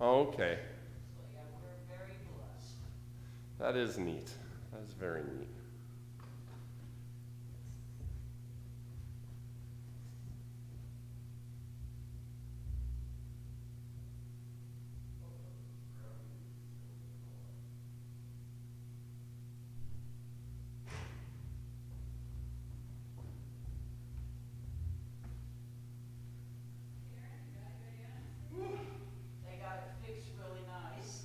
Oh, okay. So yeah, we're very blessed. That is neat. That is very neat. They got it fixed really nice.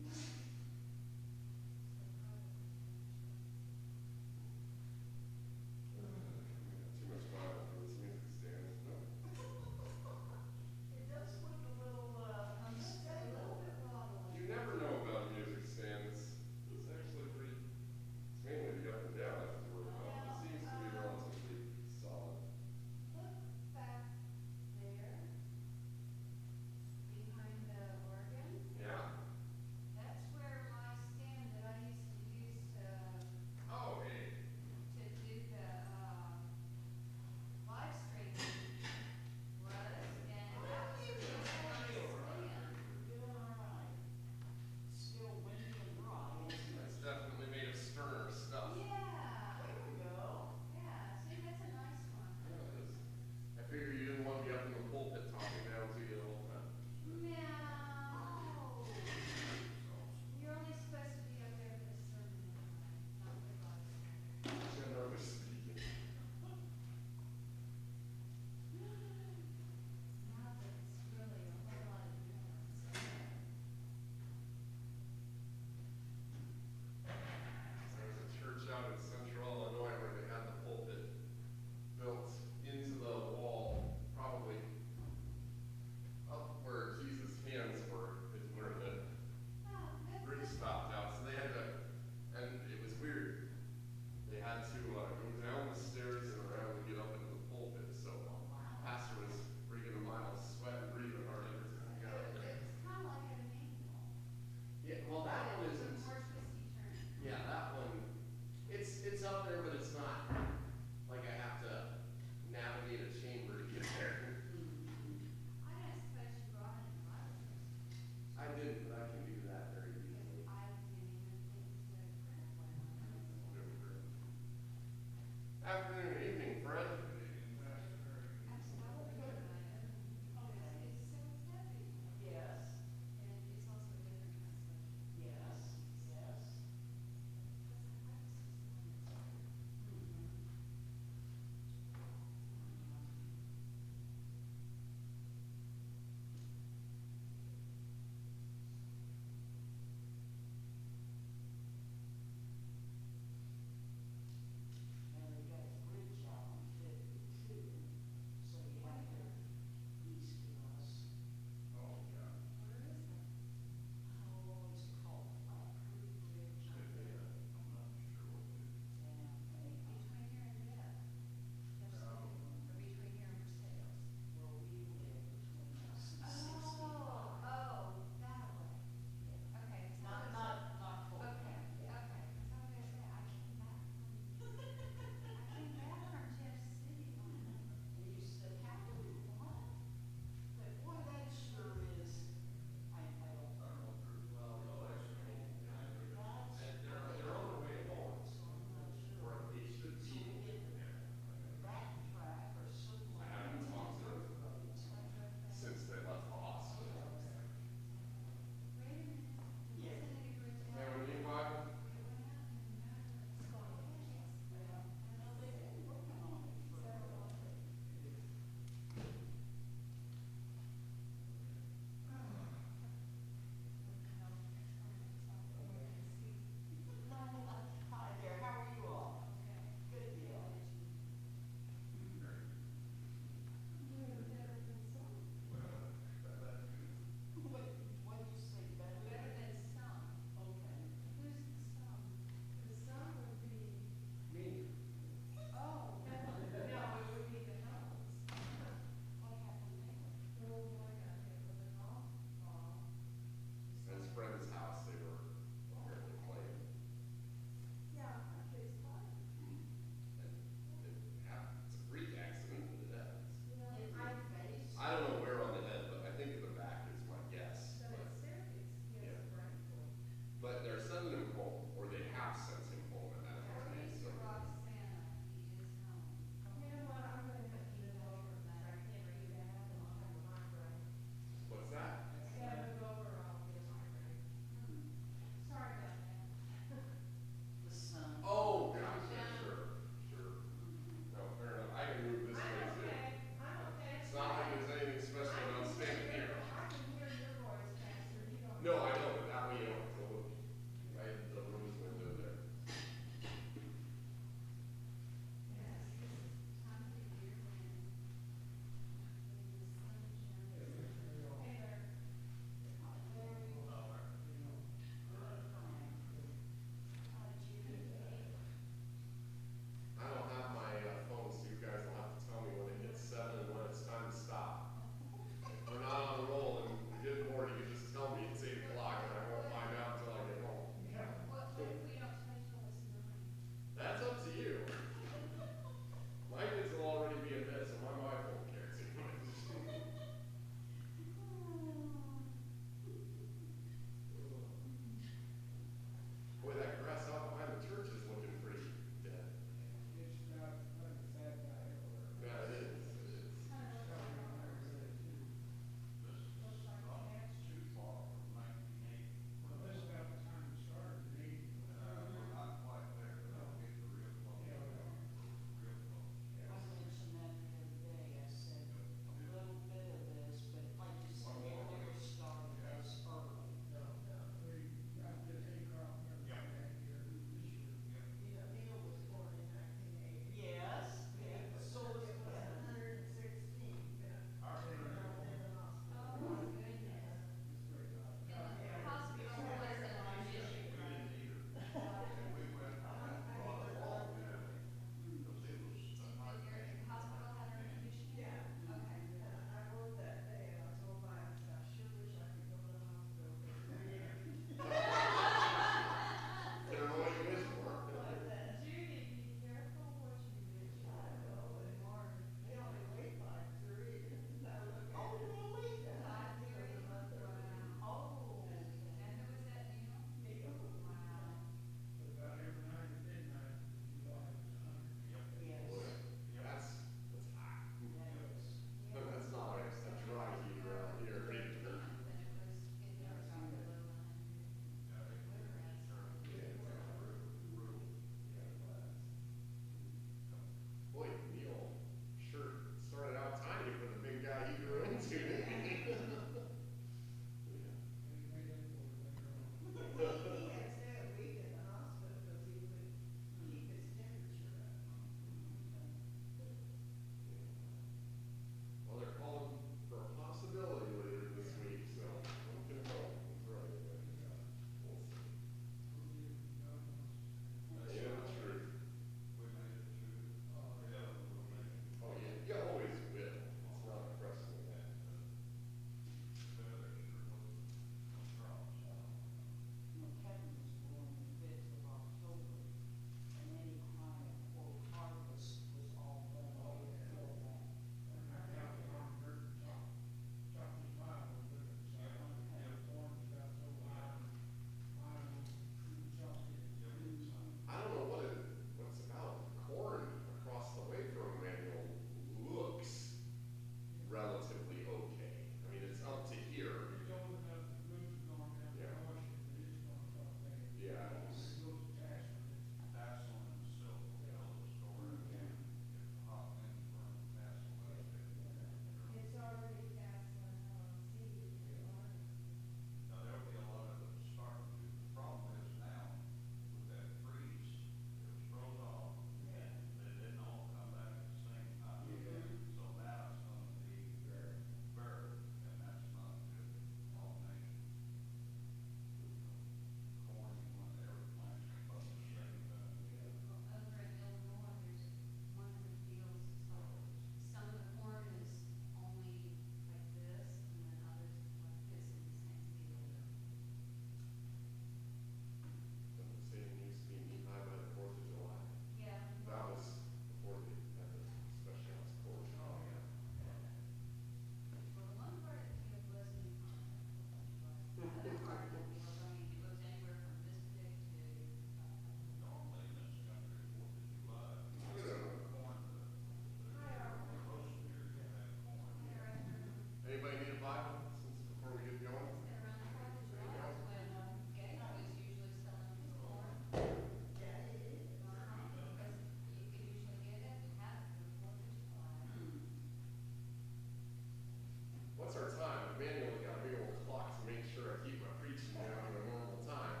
What's our time? Emmanuel got a big old clock to make sure I keep my preaching down to a normal time.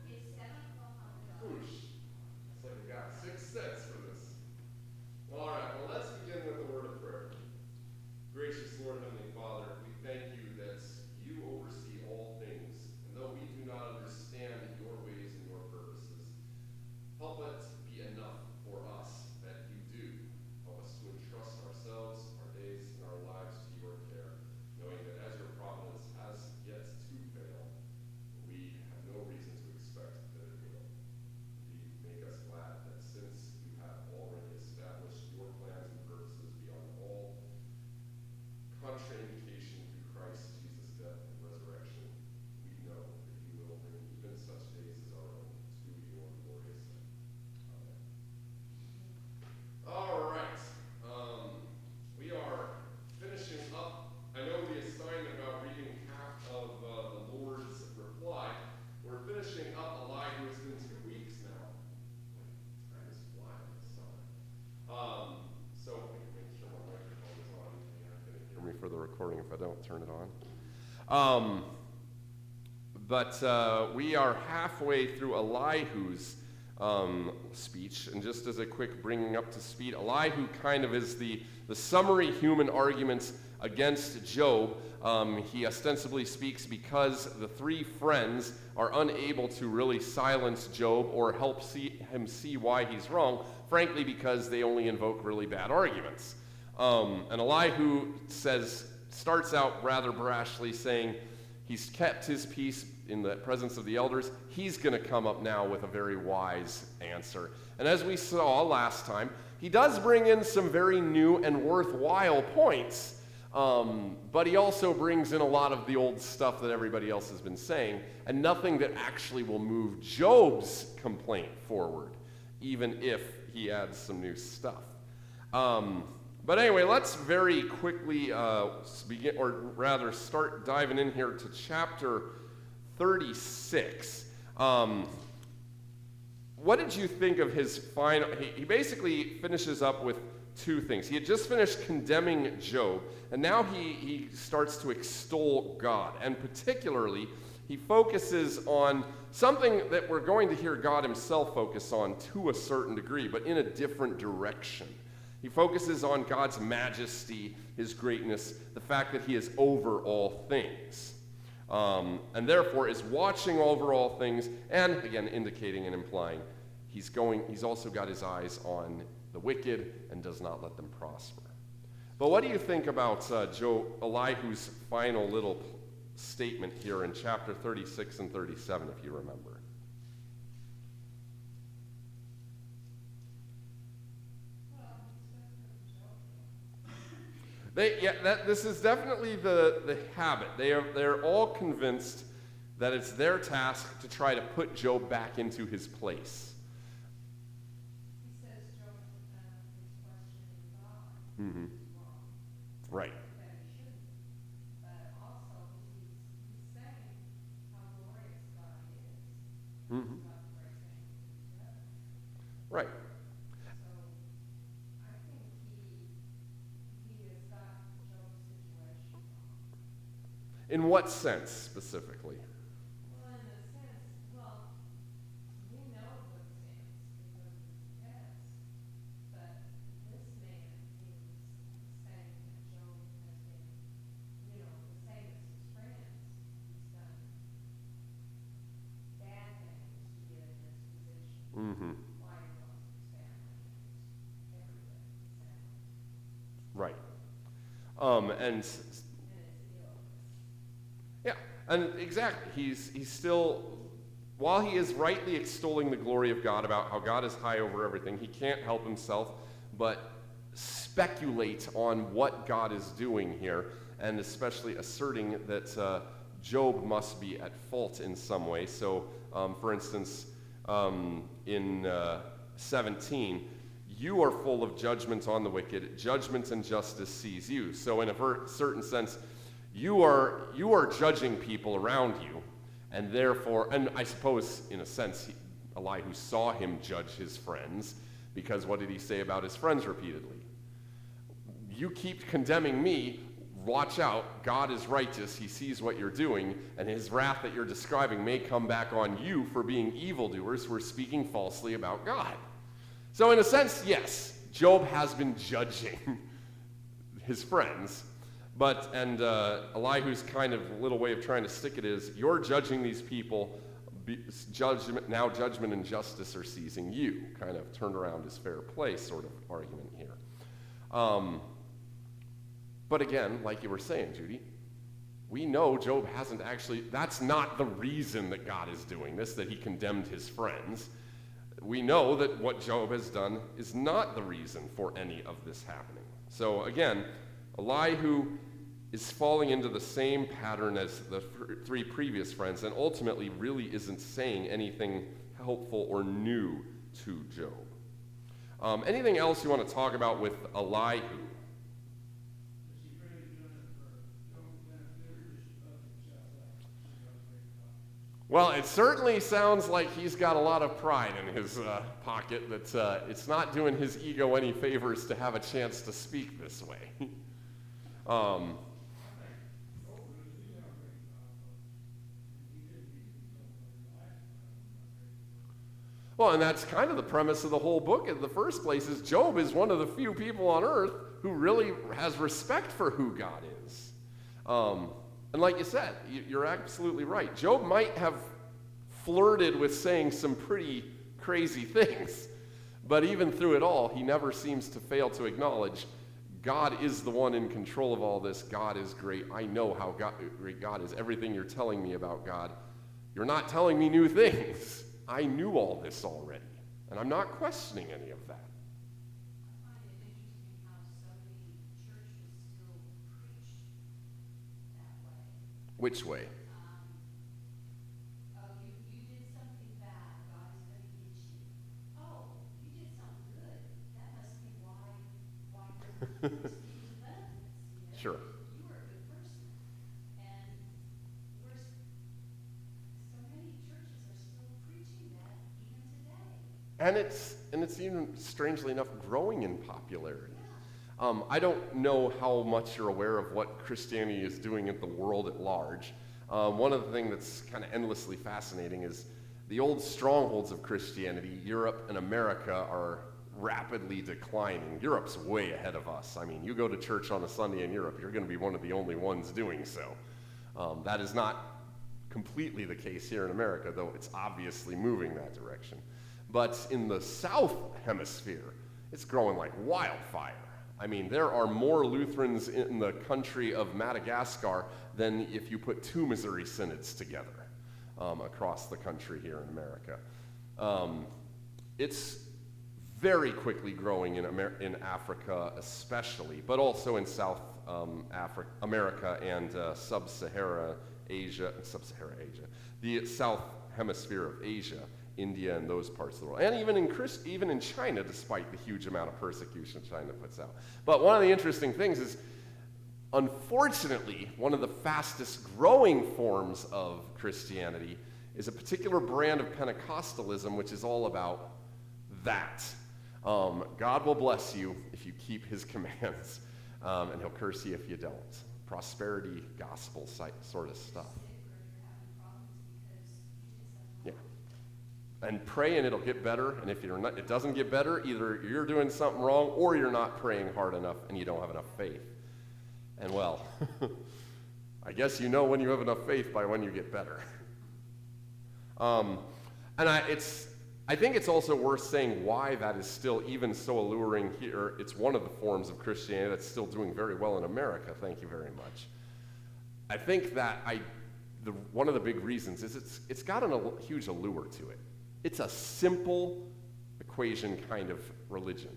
It's 7 o'clock on the dot. Whoosh. Looks like we got 6 sets for this. All right, well, let's begin with a word of prayer. Gracious Lord, Heavenly Father, we thank you that you oversee all things, and though we do not understand your ways and your purposes, help it be enough for us that you do. Help us to entrust ourselves, our days, and our lives to your care, knowing that as your providence has yet to fail, we have no reason to expect that it will. Indeed, make us glad that since you have already established your plans and purposes beyond all contraindication through Christ Jesus' death and resurrection, we know that you will bring even such days as our own to your glorious name. Amen. All right. We are finishing up. I know the assignment about reading half of the Lord's reply. We're finishing up a lie who has been 2 weeks now. Time is flying this summer. So I can make sure my microphone is on. You're not going to hear me for the recording if I don't turn it on. But we are halfway through Elihu's speech, and just as a quick bringing up to speed, Elihu kind of is the summary human arguments against Job. He ostensibly speaks because the 3 friends are unable to really silence Job or help him see why he's wrong, frankly because they only invoke really bad arguments. And Elihu starts out rather brashly saying he's kept his peace in the presence of the elders. He's going to come up now with a very wise answer. And as we saw last time, he does bring in some very new and worthwhile points, but he also brings in a lot of the old stuff that everybody else has been saying, and nothing that actually will move Job's complaint forward, even if he adds some new stuff. But anyway, let's very quickly begin, or rather start diving in here to chapter 36. What did you think of his final? He basically finishes up with 2 things. He had just finished condemning Job, and now he starts to extol God. And particularly, he focuses on something that we're going to hear God himself focus on to a certain degree, but in a different direction. He focuses on God's majesty, his greatness, the fact that he is over all things. And therefore is watching over all things, and again indicating and implying he's also got his eyes on the wicked and does not let them prosper. But what do you think about Elihu's final little statement here in chapter 36 and 37, if you remember? This is definitely the habit. They're all convinced that it's their task to try to put Job back into his place. He says Job is questioning God. Mm-hmm. Wrong. Right. That he shouldn't. But also he's saying how glorious God is. Mm-hmm. About the great things that he does. Right. So I think he has got Job's situation wrong. In what sense specifically? Well, in a sense, we know what sense because of the test. But this man is saying that Job has been, the same as his friends. He's done bad things to get in this position. Mm-hmm. Why he lost his family and everything, his family. Right. And And his illness. yeah, and exactly. He's still, while he is rightly extolling the glory of God about how God is high over everything, he can't help himself but speculate on what God is doing here, and especially asserting that Job must be at fault in some way. So, for instance, in 17, you are full of judgment on the wicked. Judgment and justice seize you. So in a certain sense, you are judging people around you, and therefore, and I suppose in a sense, Elihu saw him judge his friends, because what did he say about his friends repeatedly? You keep condemning me, watch out, God is righteous, he sees what you're doing, and his wrath that you're describing may come back on you for being evildoers who are speaking falsely about God. So in a sense, yes, Job has been judging his friends, and Elihu's kind of little way of trying to stick it is, you're judging these people, judgment and justice are seizing you. Kind of turned around is fair play sort of argument here. But again, like you were saying, Judy, we know Job hasn't actually, that's not the reason that God is doing this, that he condemned his friends. We know that what Job has done is not the reason for any of this happening. So again, Elihu is falling into the same pattern as the three previous friends and ultimately really isn't saying anything helpful or new to Job. Anything else you want to talk about with Elihu? Well, it certainly sounds like he's got a lot of pride in his pocket, that it's not doing his ego any favors to have a chance to speak this way. Well, and that's kind of the premise of the whole book in the first place, is Job is one of the few people on earth who really has respect for who God is. And like you said, you're absolutely right. Job might have flirted with saying some pretty crazy things, but even through it all, he never seems to fail to acknowledge God is the one in control of all this. God is great. I know how great God is. Everything you're telling me about God, you're not telling me new things. I knew all this already, and I'm not questioning any of that. I find it interesting how so many churches still preach that way. Which way? Oh, you did something bad, God is going to get you. Oh, you did something good. That must be why you're receiving the benefits. You know? Sure. You were a good person. And so many churches are still preaching that even today. And it's even, strangely enough, growing in popularity. I don't know how much you're aware of what Christianity is doing in the world at large. One of the things that's kind of endlessly fascinating is the old strongholds of Christianity, Europe and America, are rapidly declining. Europe's way ahead of us. I mean, you go to church on a Sunday in Europe, you're going to be one of the only ones doing so. That is not completely the case here in America, though it's obviously moving that direction. But in the South Hemisphere, it's growing like wildfire. I mean, there are more Lutherans in the country of Madagascar than if you put 2 Missouri synods together across the country here in America. It's very quickly growing in Africa especially, but also in South America and Sub-Saharan Asia, the South Hemisphere of Asia, India and those parts of the world, and even in China, despite the huge amount of persecution China puts out. But one of the interesting things is, unfortunately, one of the fastest growing forms of Christianity is a particular brand of Pentecostalism, which is all about that. God will bless you if you keep his commands, and he'll curse you if you don't. Prosperity gospel sort of stuff. Yeah. And pray and it'll get better, and if it doesn't get better, either you're doing something wrong or you're not praying hard enough and you don't have enough faith. And well, I guess you know when you have enough faith by when you get better. And I think it's also worth saying why that is still even so alluring here. It's one of the forms of Christianity that's still doing very well in America. Thank you very much. I think that one of the big reasons is it's got a huge allure to it. It's a simple equation kind of religion.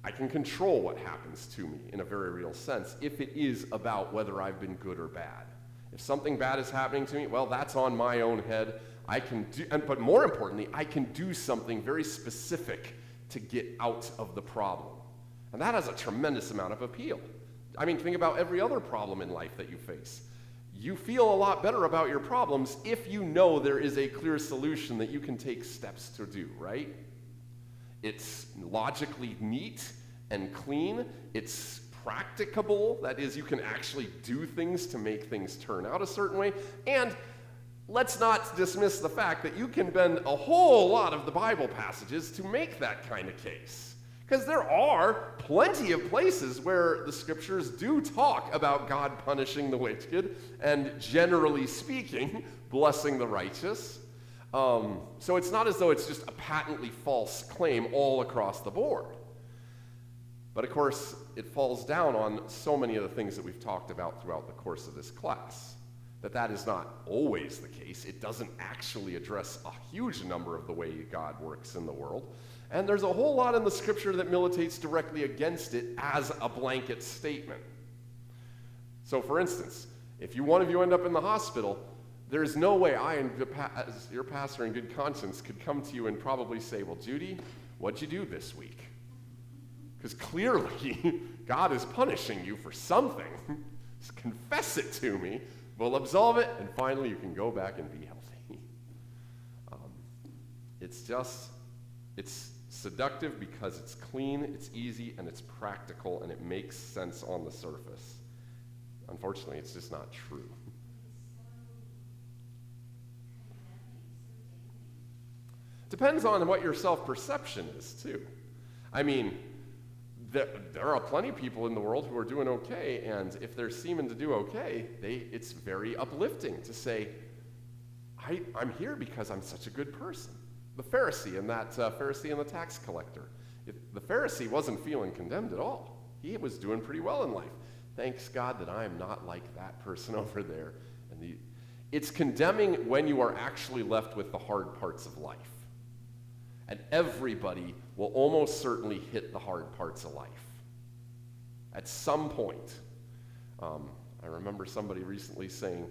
I can control what happens to me in a very real sense if it is about whether I've been good or bad. If something bad is happening to me, well, that's on my own head. But more importantly, I can do something very specific to get out of the problem. And that has a tremendous amount of appeal. I mean, think about every other problem in life that you face. You feel a lot better about your problems if you know there is a clear solution that you can take steps to do, right? It's logically neat and clean. It's practicable. That is, you can actually do things to make things turn out a certain way. And let's not dismiss the fact that you can bend a whole lot of the Bible passages to make that kind of case. Because there are plenty of places where the scriptures do talk about God punishing the wicked and, generally speaking, blessing the righteous. So it's not as though it's just a patently false claim all across the board. But of course, it falls down on so many of the things that we've talked about throughout the course of this class. That is not always the case. It doesn't actually address a huge number of the way God works in the world. And there's a whole lot in the scripture that militates directly against it as a blanket statement. So for instance, if one of you end up in the hospital, there's no way I, as your pastor in good conscience, could come to you and probably say, well, Judy, what'd you do this week? Because clearly, God is punishing you for something. Just confess it to me. We'll absolve it, and finally you can go back and be healthy. It's seductive because it's clean, it's easy, and it's practical, and it makes sense on the surface. Unfortunately, it's just not true. Depends on what your self-perception is, too. I mean, there are plenty of people in the world who are doing okay, and if they're seeming to do okay, it's very uplifting to say, I'm here because I'm such a good person. The Pharisee and Pharisee and the tax collector. The Pharisee wasn't feeling condemned at all. He was doing pretty well in life. Thanks God that I am not like that person over there. And it's condemning when you are actually left with the hard parts of life. And everybody will almost certainly hit the hard parts of life at some point. I remember somebody recently saying,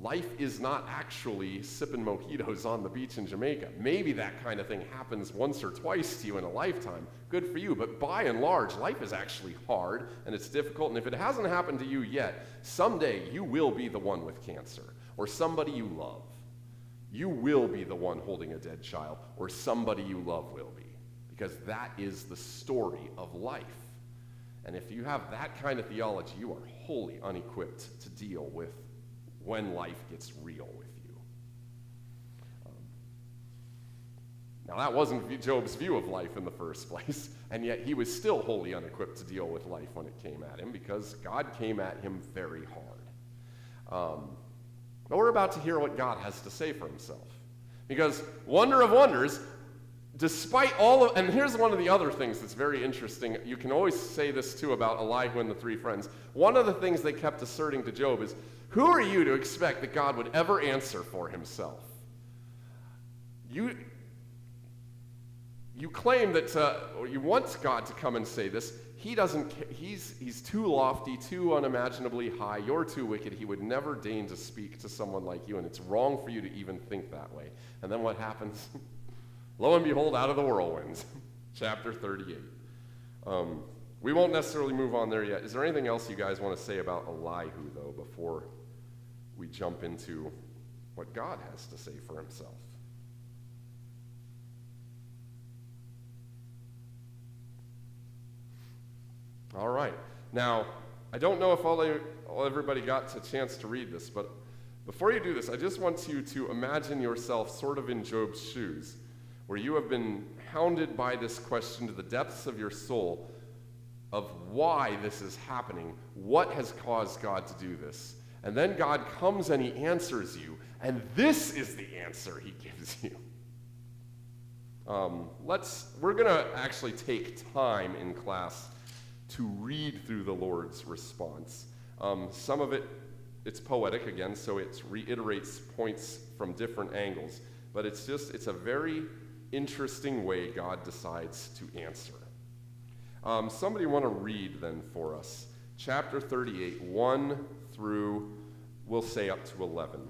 life is not actually sipping mojitos on the beach in Jamaica. Maybe that kind of thing happens once or twice to you in a lifetime. Good for you. But by and large, life is actually hard and it's difficult. And if it hasn't happened to you yet, someday you will be the one with cancer or somebody you love. You will be the one holding a dead child, or somebody you love will be, because that is the story of life. And if you have that kind of theology, you are wholly unequipped to deal with when life gets real with you. Now, that wasn't Job's view of life in the first place, and yet he was still wholly unequipped to deal with life when it came at him, because God came at him very hard. But we're about to hear what God has to say for himself. Because wonder of wonders, despite all of, and here's one of the other things that's very interesting. You can always say this too about Elihu and the three friends. One of the things they kept asserting to Job is, who are you to expect that God would ever answer for himself? You claim that, or you want God to come and say this. He doesn't. He's too lofty, too unimaginably high. You're too wicked. He would never deign to speak to someone like you, and it's wrong for you to even think that way. And then what happens? Lo and behold, out of the whirlwinds. Chapter 38. We won't necessarily move on there yet. Is there anything else you guys want to say about Elihu, though, before we jump into what God has to say for himself? All right. Now, I don't know if everybody got a chance to read this, but before you do this, I just want you to imagine yourself sort of in Job's shoes, where you have been hounded by this question to the depths of your soul of why this is happening, what has caused God to do this. And then God comes and he answers you, and this is the answer he gives you. We're going to actually take time in class to read through the Lord's response. Some of it's poetic again, so it reiterates points from different angles, but it's a very interesting way God decides to answer. Somebody want to read then for us, chapter 38, 1 through, we'll say up to 11.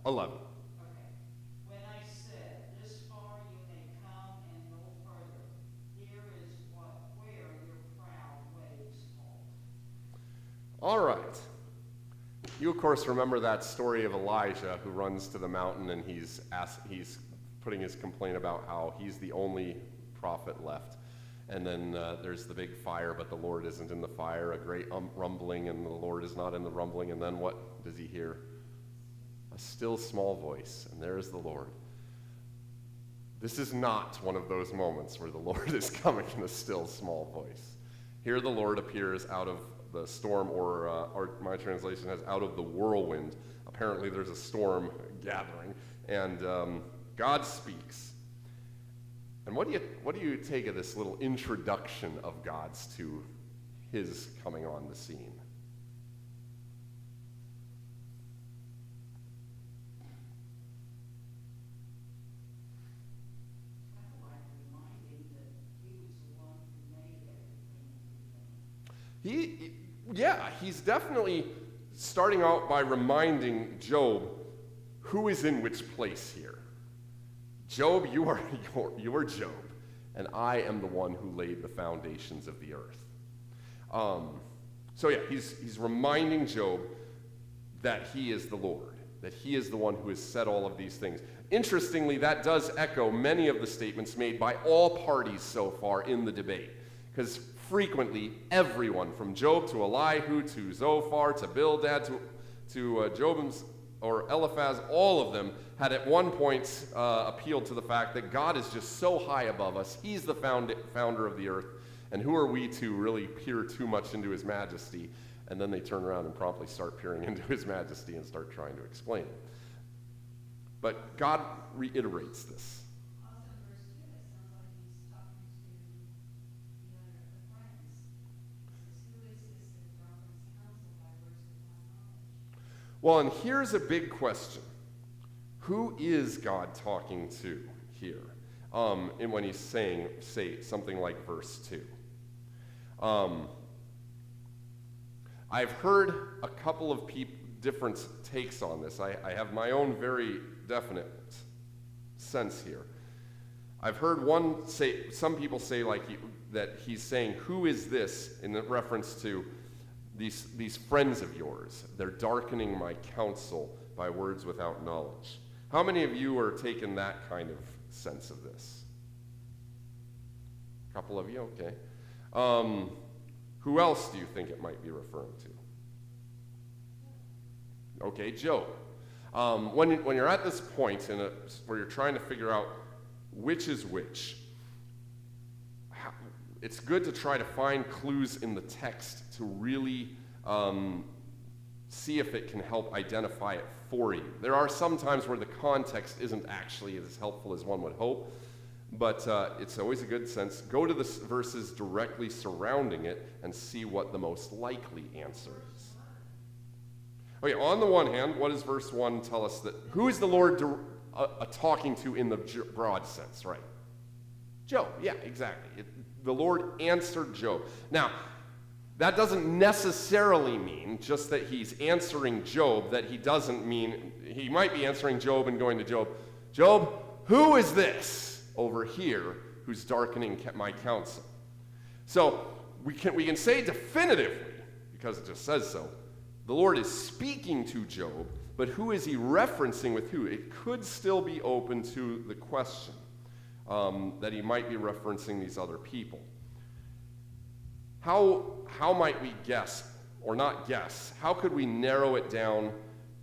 11. Okay. When I said, this far you may come and no further, here is where your proud ways halt. All right. You, of course, remember that story of Elijah who runs to the mountain and he's putting his complaint about how he's the only prophet left. And then there's the big fire, but the Lord isn't in the fire, a great rumbling, and the Lord is not in the rumbling. And then what does he hear? A still small voice, and there is the Lord. This is not one of those moments where the Lord is coming in a still small voice. Here the Lord appears out of the storm, or my translation has out of the whirlwind. Apparently there's a storm gathering, and God speaks. And what do you take of this little introduction of God's to his coming on the scene? Kind of like reminding that he was the one who made everything. He's definitely starting out by reminding Job who is in which place here. Job, you are Job, and I am the one who laid the foundations of the earth. He's reminding Job that he is the Lord, that he is the one who has said all of these things. Interestingly, that does echo many of the statements made by all parties so far in the debate, because frequently everyone, from Job to Elihu to Zophar to Bildad to Job's or Eliphaz, all of them had at one point appealed to the fact that God is just so high above us. He's the founder of the earth, and who are we to really peer too much into his majesty? And then they turn around and promptly start peering into his majesty and start trying to explain it. But God reiterates this. Also in verse 2, it sounds like he's talking to the friends. It says, who is this that darkens counsel by words without knowledge? Well, and here's a big question. Who is God talking to here? And when he's say something like verse 2. I've heard a couple of different takes on this. I have my own very definite sense here. I've heard some people say that he's saying, who is this, in reference to these friends of yours? They're darkening my counsel by words without knowledge. How many of you are taking that kind of sense of this? A couple of you, okay. Who else do you think it might be referring to? Okay, Job. When you're at this point where you're trying to figure out which is which, it's good to try to find clues in the text to really see if it can help identify it for you. There are some times where the context isn't actually as helpful as one would hope, but it's always a good sense. Go to the verses directly surrounding it and see what the most likely answer is. Okay, on the one hand, what does verse 1 tell us? That who is the Lord talking to in the broad sense, right? Job, yeah, exactly. The Lord answered Job. Now, that doesn't necessarily mean just that he's answering Job, that he might be answering Job and going to Job, Job, who is this over here who's darkening my counsel? So we can say definitively, because it just says so, the Lord is speaking to Job, but who is he referencing with who? It could still be open to the question that he might be referencing these other people. How might we guess, or not guess, how could we narrow it down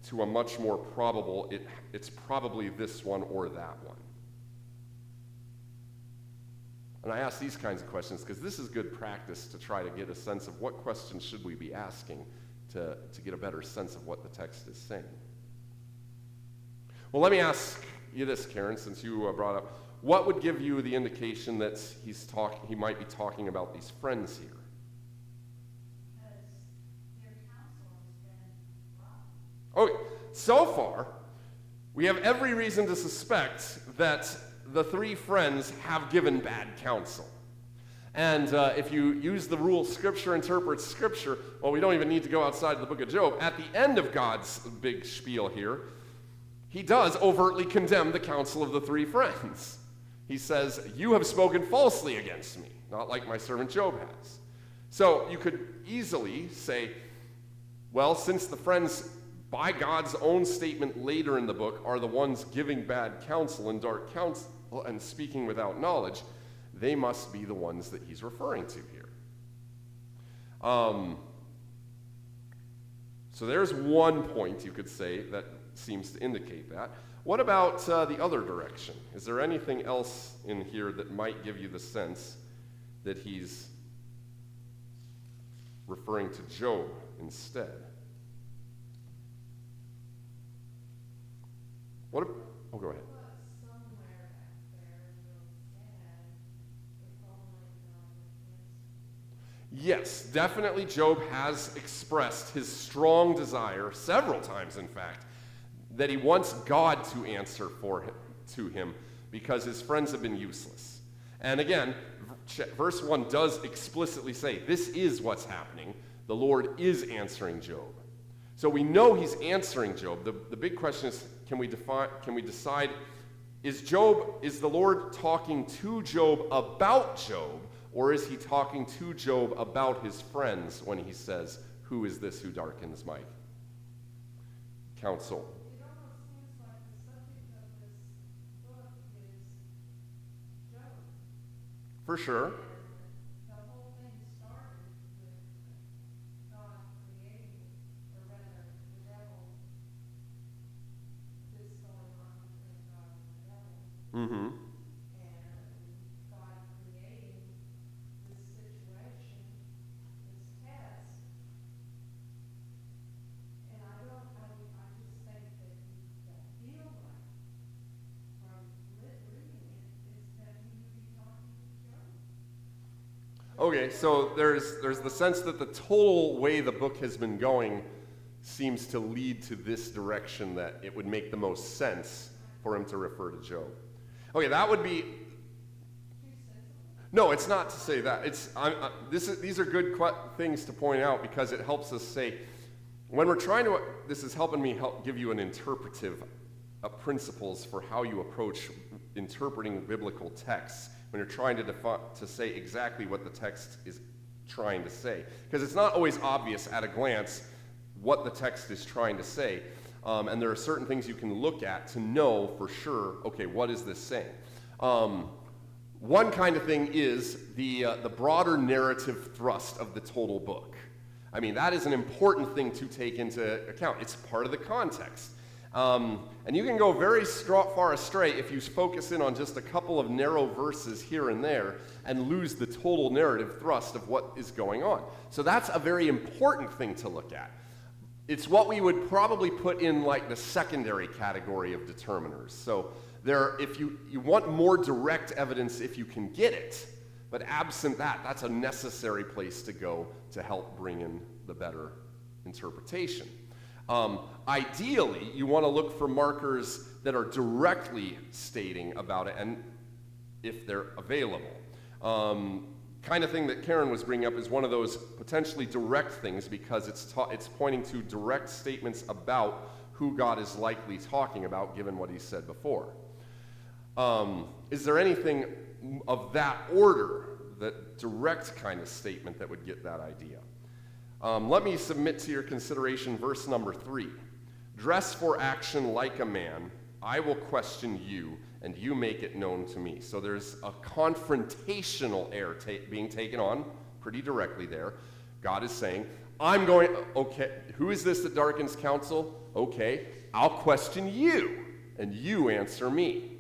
to a much more probable, it's probably this one or that one? And I ask these kinds of questions because this is good practice to try to get a sense of what questions should we be asking to get a better sense of what the text is saying. Well, let me ask you this, Karen, since you brought up, what would give you the indication that he might be talking about these friends here? Okay, so far, we have every reason to suspect that the three friends have given bad counsel. And if you use the rule, Scripture interprets Scripture, well, we don't even need to go outside the book of Job. At the end of God's big spiel here, he does overtly condemn the counsel of the three friends. He says, you have spoken falsely against me, not like my servant Job has. So you could easily say, well, since the friends, by God's own statement later in the book, are the ones giving bad counsel and dark counsel and speaking without knowledge, they must be the ones that he's referring to here. So there's one point you could say that seems to indicate that. What about the other direction? Is there anything else in here that might give you the sense that he's referring to Job instead? Go ahead. But somewhere back there, Job said, if only God would answer. Yes, definitely Job has expressed his strong desire, several times in fact, that he wants God to answer to him because his friends have been useless. And again, verse 1 does explicitly say, this is what's happening. The Lord is answering Job. So we know he's answering Job. The big question is, can we decide, is the Lord talking to Job about Job, or is he talking to Job about his friends when he says, who is this who darkens my counsel? It almost seems like the subject of this book is Job. For sure. And the whole thing started with God creating, or rather, the devil, this going on between God and the devil, Mm-hmm. and God creating this situation, this test. And I just think that feel like, from reading it, is that he would be talking to Job. Okay, so there's the sense that the total way the book has been going seems to lead to this direction, that it would make the most sense for him to refer to Job. Okay, that would be... Too sensible. No, it's not to say that. These are good things to point out because it helps us say, when we're trying to... This is helping me give you an interpretive principles for how you approach interpreting biblical texts when you're trying to say exactly what the text is trying to say. Because it's not always obvious at a glance what the text is trying to say. And there are certain things you can look at to know for sure, okay, what is this saying? One kind of thing is the broader narrative thrust of the total book. I mean, that is an important thing to take into account. It's part of the context. And you can go very far astray if you focus in on just a couple of narrow verses here and there and lose the total narrative thrust of what is going on. So that's a very important thing to look at. It's what we would probably put in like the secondary category of determiners. So if you want more direct evidence if you can get it, but absent that, that's a necessary place to go to help bring in the better interpretation. Ideally, you want to look for markers that are directly stating about it, and if they're available. Kind of thing that Karen was bringing up is one of those potentially direct things because it's pointing to direct statements about who God is likely talking about given what he said before. Is there anything of that order, that direct kind of statement that would get that idea? Let me submit to your consideration verse number 3. Dress for action like a man. I will question you, and you make it known to me. So there's a confrontational air being taken on pretty directly there. God is saying, okay, who is this that darkens counsel? Okay, I'll question you, and you answer me.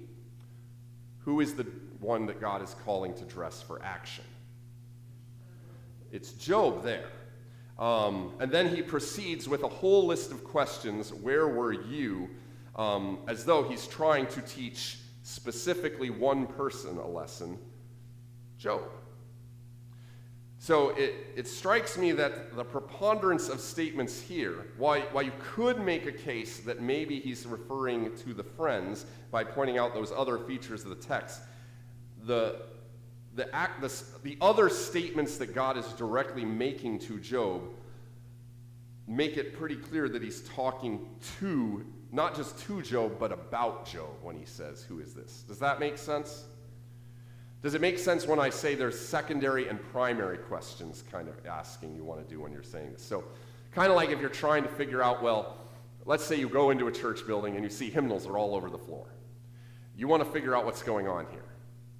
Who is the one that God is calling to dress for action? It's Job there. And then he proceeds with a whole list of questions. Where were you? As though he's trying to teach specifically one person a lesson, Job. So it strikes me that the preponderance of statements here, while you could make a case that maybe he's referring to the friends by pointing out those other features of the text, the other statements that God is directly making to Job make it pretty clear that he's talking to not just to Job, but about Job when he says, "Who is this?" Does that make sense? Does it make sense when I say there's secondary and primary questions kind of asking you want to do when you're saying this? So kind of like if you're trying to figure out, well, let's say you go into a church building and you see hymnals are all over the floor. You want to figure out what's going on here.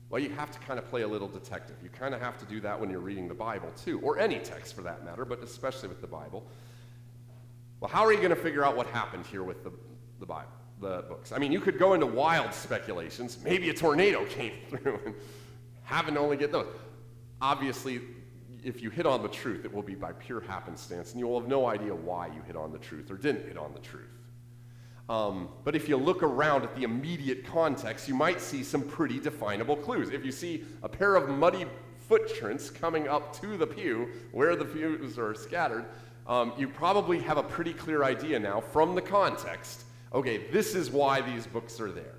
Well, you have to kind of play a little detective. You kind of have to do that when you're reading the Bible too, or any text for that matter, but especially with the Bible. Well, how are you going to figure out what happened here with the Bible, the books? I mean, you could go into wild speculations. Maybe a tornado came through and happen to only get those. Obviously, if you hit on the truth, it will be by pure happenstance, and you will have no idea why you hit on the truth or didn't hit on the truth. But if you look around at the immediate context, you might see some pretty definable clues. If you see a pair of muddy footprints coming up to the pew where the pews are scattered, you probably have a pretty clear idea now from the context. Okay, this is why these books are there.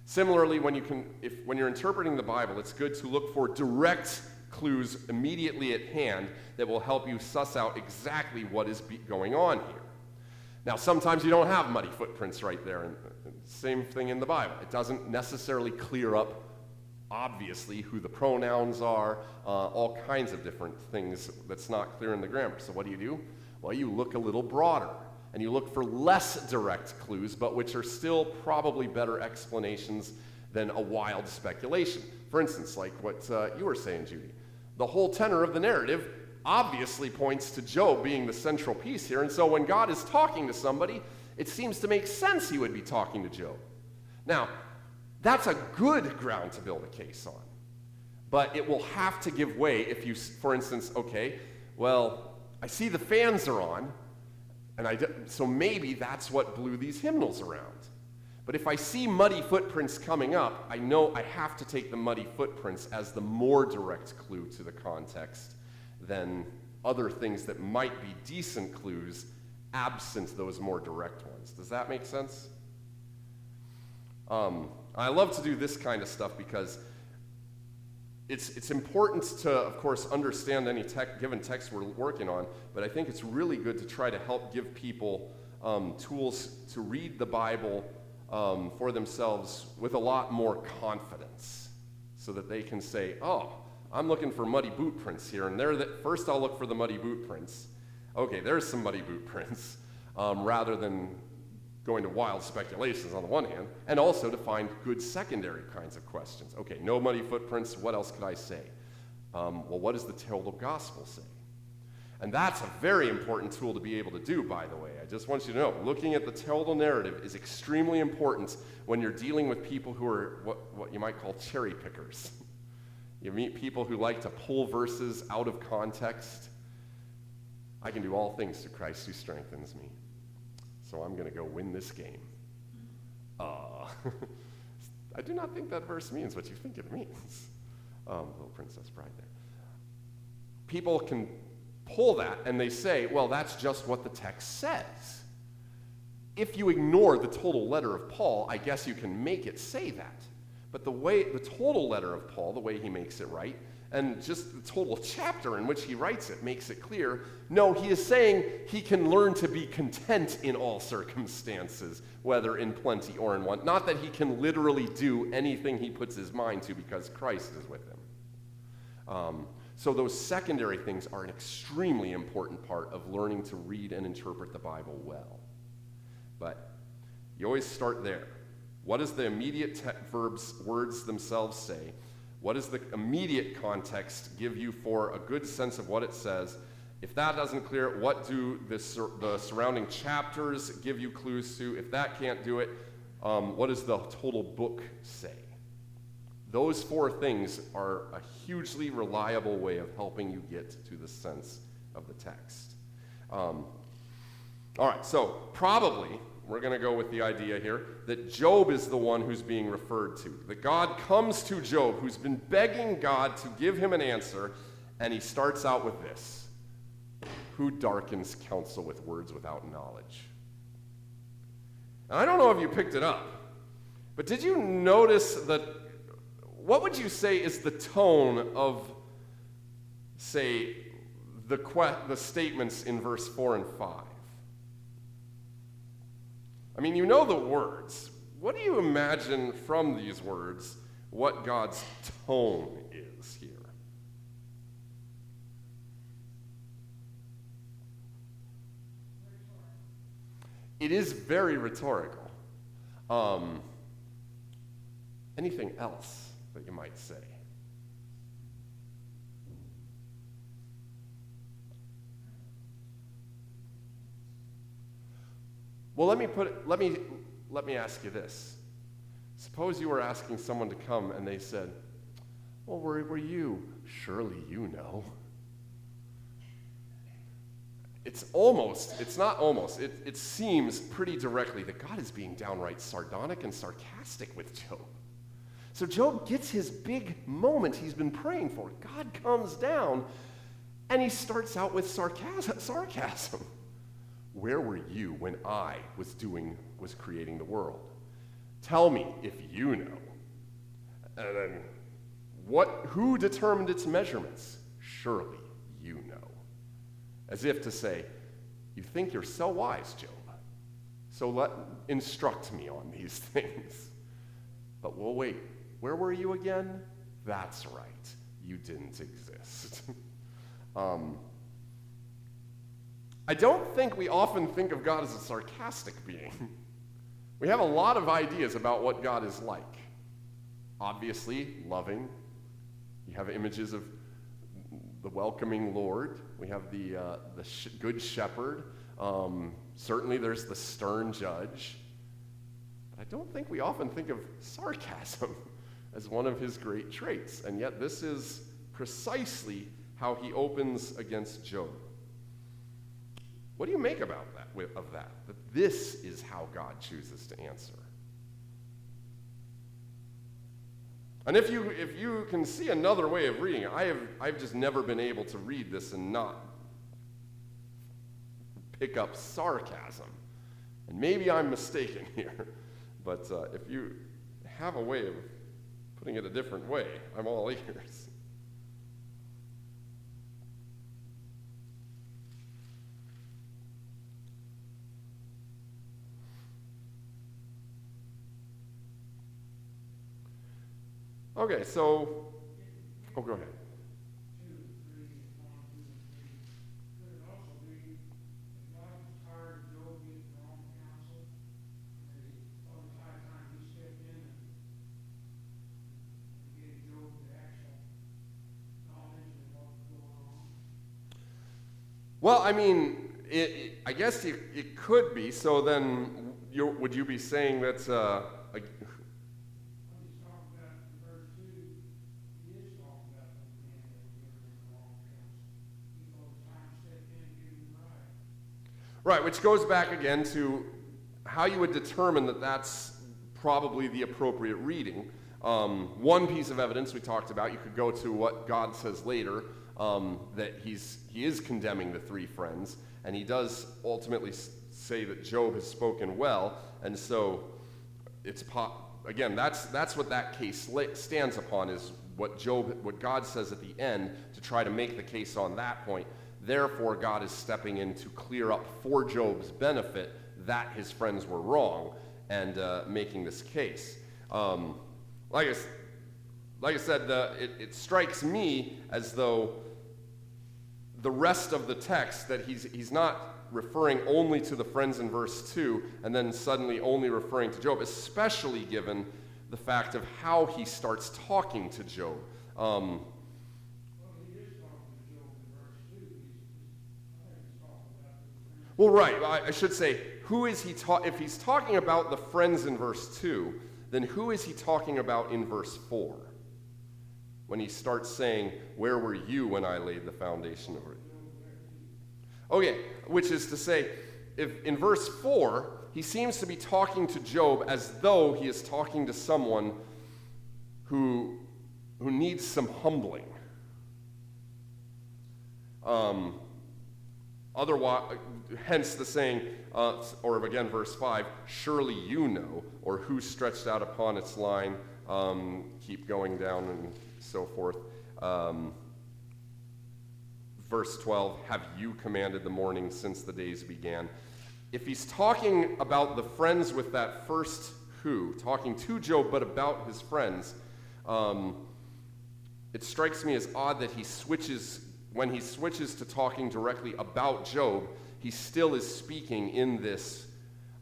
Similarly, when you're interpreting the Bible, it's good to look for direct clues immediately at hand that will help you suss out exactly what is going on here. Now, sometimes you don't have muddy footprints right there, and same thing in the Bible. It doesn't necessarily clear up, obviously, who the pronouns are, all kinds of different things that's not clear in the grammar. So what do? Well, you look a little broader, and you look for less direct clues, but which are still probably better explanations than a wild speculation. For instance, like what you were saying, Judy. The whole tenor of the narrative obviously points to Job being the central piece here, and so when God is talking to somebody, it seems to make sense he would be talking to Job. Now, that's a good ground to build a case on, but it will have to give way if you, for instance, okay, well, I see the fans are on, so maybe that's what blew these hymnals around. But if I see muddy footprints coming up, I know I have to take the muddy footprints as the more direct clue to the context than other things that might be decent clues absent those more direct ones. Does that make sense? I love to do this kind of stuff because it's important to, of course, understand any given text we're working on, but I think it's really good to try to help give people tools to read the Bible for themselves with a lot more confidence so that they can say, oh, I'm looking for muddy boot prints here, and first I'll look for the muddy boot prints. Okay, there's some muddy boot prints, rather than going to wild speculations on the one hand, and also to find good secondary kinds of questions. Okay, no muddy footprints, what else could I say? Well, what does the total gospel say? And that's a very important tool to be able to do, by the way. I just want you to know, looking at the total narrative is extremely important when you're dealing with people who are what you might call cherry pickers. You meet people who like to pull verses out of context. I can do all things through Christ who strengthens me. So I'm going to go win this game. I do not think that verse means what you think it means. Little Princess Bride there. People can pull that and they say, well, that's just what the text says. If you ignore the total letter of Paul, I guess you can make it say that. But the total letter of Paul, the way he makes it right, and just the total chapter in which he writes it makes it clear, no, he is saying he can learn to be content in all circumstances, whether in plenty or in want. Not that he can literally do anything he puts his mind to because Christ is with him. So those secondary things are an extremely important part of learning to read and interpret the Bible well. But you always start there. What does the immediate words themselves say? What does the immediate context give you for a good sense of what it says? If that doesn't clear it, what do the surrounding chapters give you clues to? If that can't do it, what does the total book say? Those four things are a hugely reliable way of helping you get to the sense of the text. All right, so probably we're going to go with the idea here that Job is the one who's being referred to. That God comes to Job, who's been begging God to give him an answer, and he starts out with this: who darkens counsel with words without knowledge? And I don't know if you picked it up, but did you notice that, what would you say is the tone of, say, the statements in verse 4 and 5? I mean, you know the words. What do you imagine from these words what God's tone is here? It is very rhetorical. Anything else that you might say? Well, let me ask you this. Suppose you were asking someone to come and they said, "Well, where were you? Surely you know." It seems pretty directly that God is being downright sardonic and sarcastic with Job. So Job gets his big moment he's been praying for. God comes down and he starts out with sarcasm. Where were you when I was creating the world? Tell me if you know. And then, who determined its measurements? Surely you know. As if to say, you think you're so wise, Job. So instruct me on these things. But we'll wait. Where were you again? That's right. You didn't exist. I don't think we often think of God as a sarcastic being. We have a lot of ideas about what God is like. Obviously, loving. You have images of the welcoming Lord. We have the good shepherd. Certainly there's the stern judge. But I don't think we often think of sarcasm as one of his great traits. And yet this is precisely how he opens against Job. What do you make about that? That this is how God chooses to answer. And if you can see another way of reading it, I've just never been able to read this and not pick up sarcasm. And maybe I'm mistaken here, but if you have a way of putting it a different way, I'm all ears. Okay, so, go ahead. 2, 3, 1, 2, and 3. Could it also be that God was tired of Job getting the wrong counsel? And he thought it was high time he stepped in and gave Job the actual knowledge of what was going on? Well, I mean, I guess it could be. So then, would you be saying that right, which goes back again to how you would determine that that's probably the appropriate reading. One piece of evidence we talked about, you could go to what God says later, that he is condemning the three friends, and he does ultimately say that Job has spoken well, and so again, that's what that case stands upon, is what God says at the end to try to make the case on that point. Therefore, God is stepping in to clear up for Job's benefit that his friends were wrong and making this case. Like I said, it strikes me as though the rest of the text, that he's not referring only to the friends in verse 2 and then suddenly only referring to Job, especially given the fact of how he starts talking to Job. Well, right. I should say, who is he if he's talking about the friends in verse 2, then who is he talking about in verse 4? When he starts saying, "Where were you when I laid the foundation of it?" Okay, which is to say, if in verse 4, he seems to be talking to Job as though he is talking to someone who needs some humbling. Otherwise, hence the saying, or again, verse 5, "Surely you know," or "Who stretched out upon its line," keep going down and so forth. Verse 12, "Have you commanded the morning since the days began?" if he's talking about the friends with that first who, talking to Job but about his friends, it strikes me as odd that when he switches to talking directly about Job, he still is speaking in this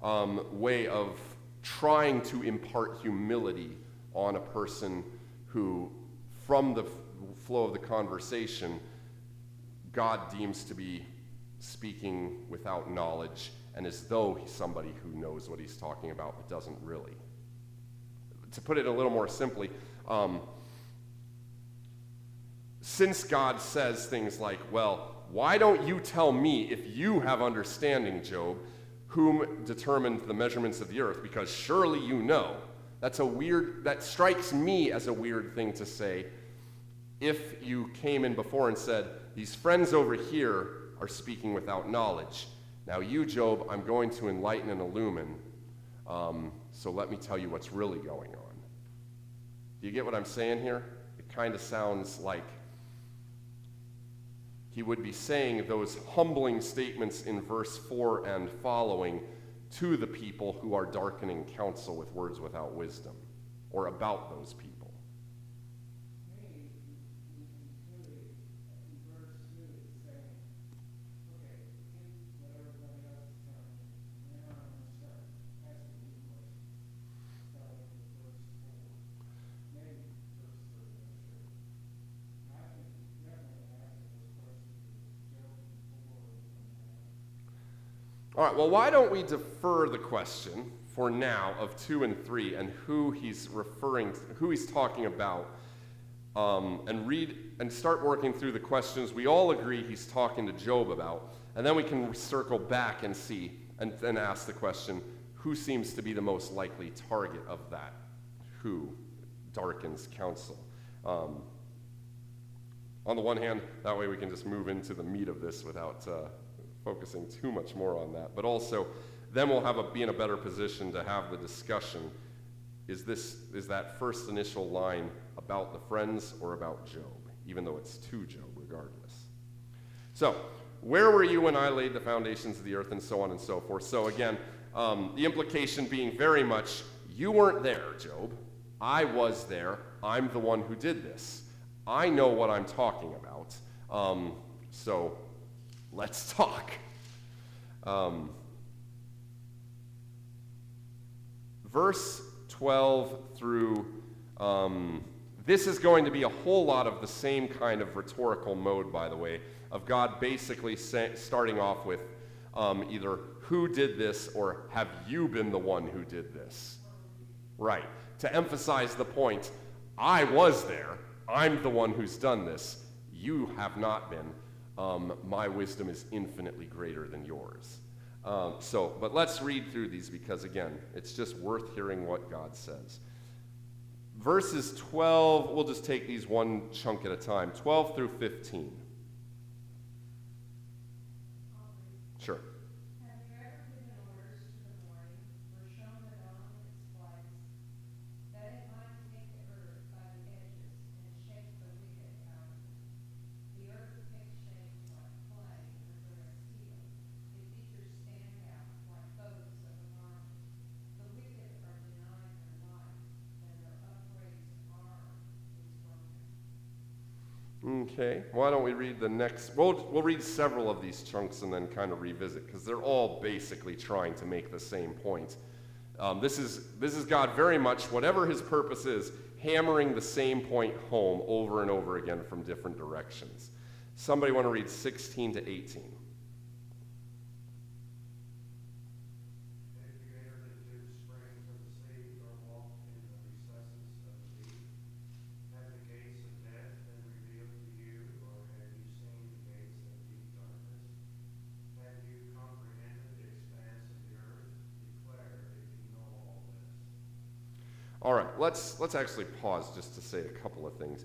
way of trying to impart humility on a person who, from the flow of the conversation, God deems to be speaking without knowledge and as though he's somebody who knows what he's talking about but doesn't really. To put it a little more simply, since God says things like, well, why don't you tell me if you have understanding, Job, whom determined the measurements of the earth, because surely you know. That strikes me as a weird thing to say if you came in before and said, these friends over here are speaking without knowledge. Now you, Job, I'm going to enlighten and illumine, so let me tell you what's really going on. Do you get what I'm saying here? It kind of sounds like he would be saying those humbling statements in verse 4 and following to the people who are darkening counsel with words without wisdom, or about those people. Maybe we can clearly, in verse 2, it's saying, okay, get what everybody else is telling you, and then I'm going to start asking you questions, starting with verse 4. Maybe verse 3, I'm sure. And I think we definitely answer those questions with Job before we come down. All right, well, why don't we defer the question for now of 2 and 3 and who he's referring to, who he's talking about, and read and start working through the questions we all agree he's talking to Job about, and then we can circle back and see and then ask the question, who seems to be the most likely target of that who darkens counsel? On the one hand, that way we can just move into the meat of this without focusing too much more on that. But also, then we'll be in a better position to have the discussion. Is that first initial line about the friends or about Job? Even though it's to Job, regardless. So, where were you when I laid the foundations of the earth, and so on and so forth? So again, the implication being very much, you weren't there, Job. I was there. I'm the one who did this. I know what I'm talking about. So let's talk. Verse 12 through, this is going to be a whole lot of the same kind of rhetorical mode, by the way, of God basically starting off with either who did this or have you been the one who did this? Right. To emphasize the point, I was there. I'm the one who's done this. You have not been. My wisdom is infinitely greater than yours. But let's read through these because, again, it's just worth hearing what God says. Verses 12, we'll just take these one chunk at a time. 12 through 15. Sure. Have you ever given orders to the morning, or shown the dawn its flights, that it might take the earth by the edges and shake the wicked out of it? The earth takes shape like clay under a steel. Its features stand out like those of a garment. The wicked are denied their life, and their upraised arm is broken. Okay, why don't we read the next? We'll read several of these chunks and then kind of revisit because they're all basically trying to make the same point. This is God very much, whatever his purpose is, hammering the same point home over and over again from different directions. Somebody want to read 16 to 18? All right, let's actually pause just to say a couple of things.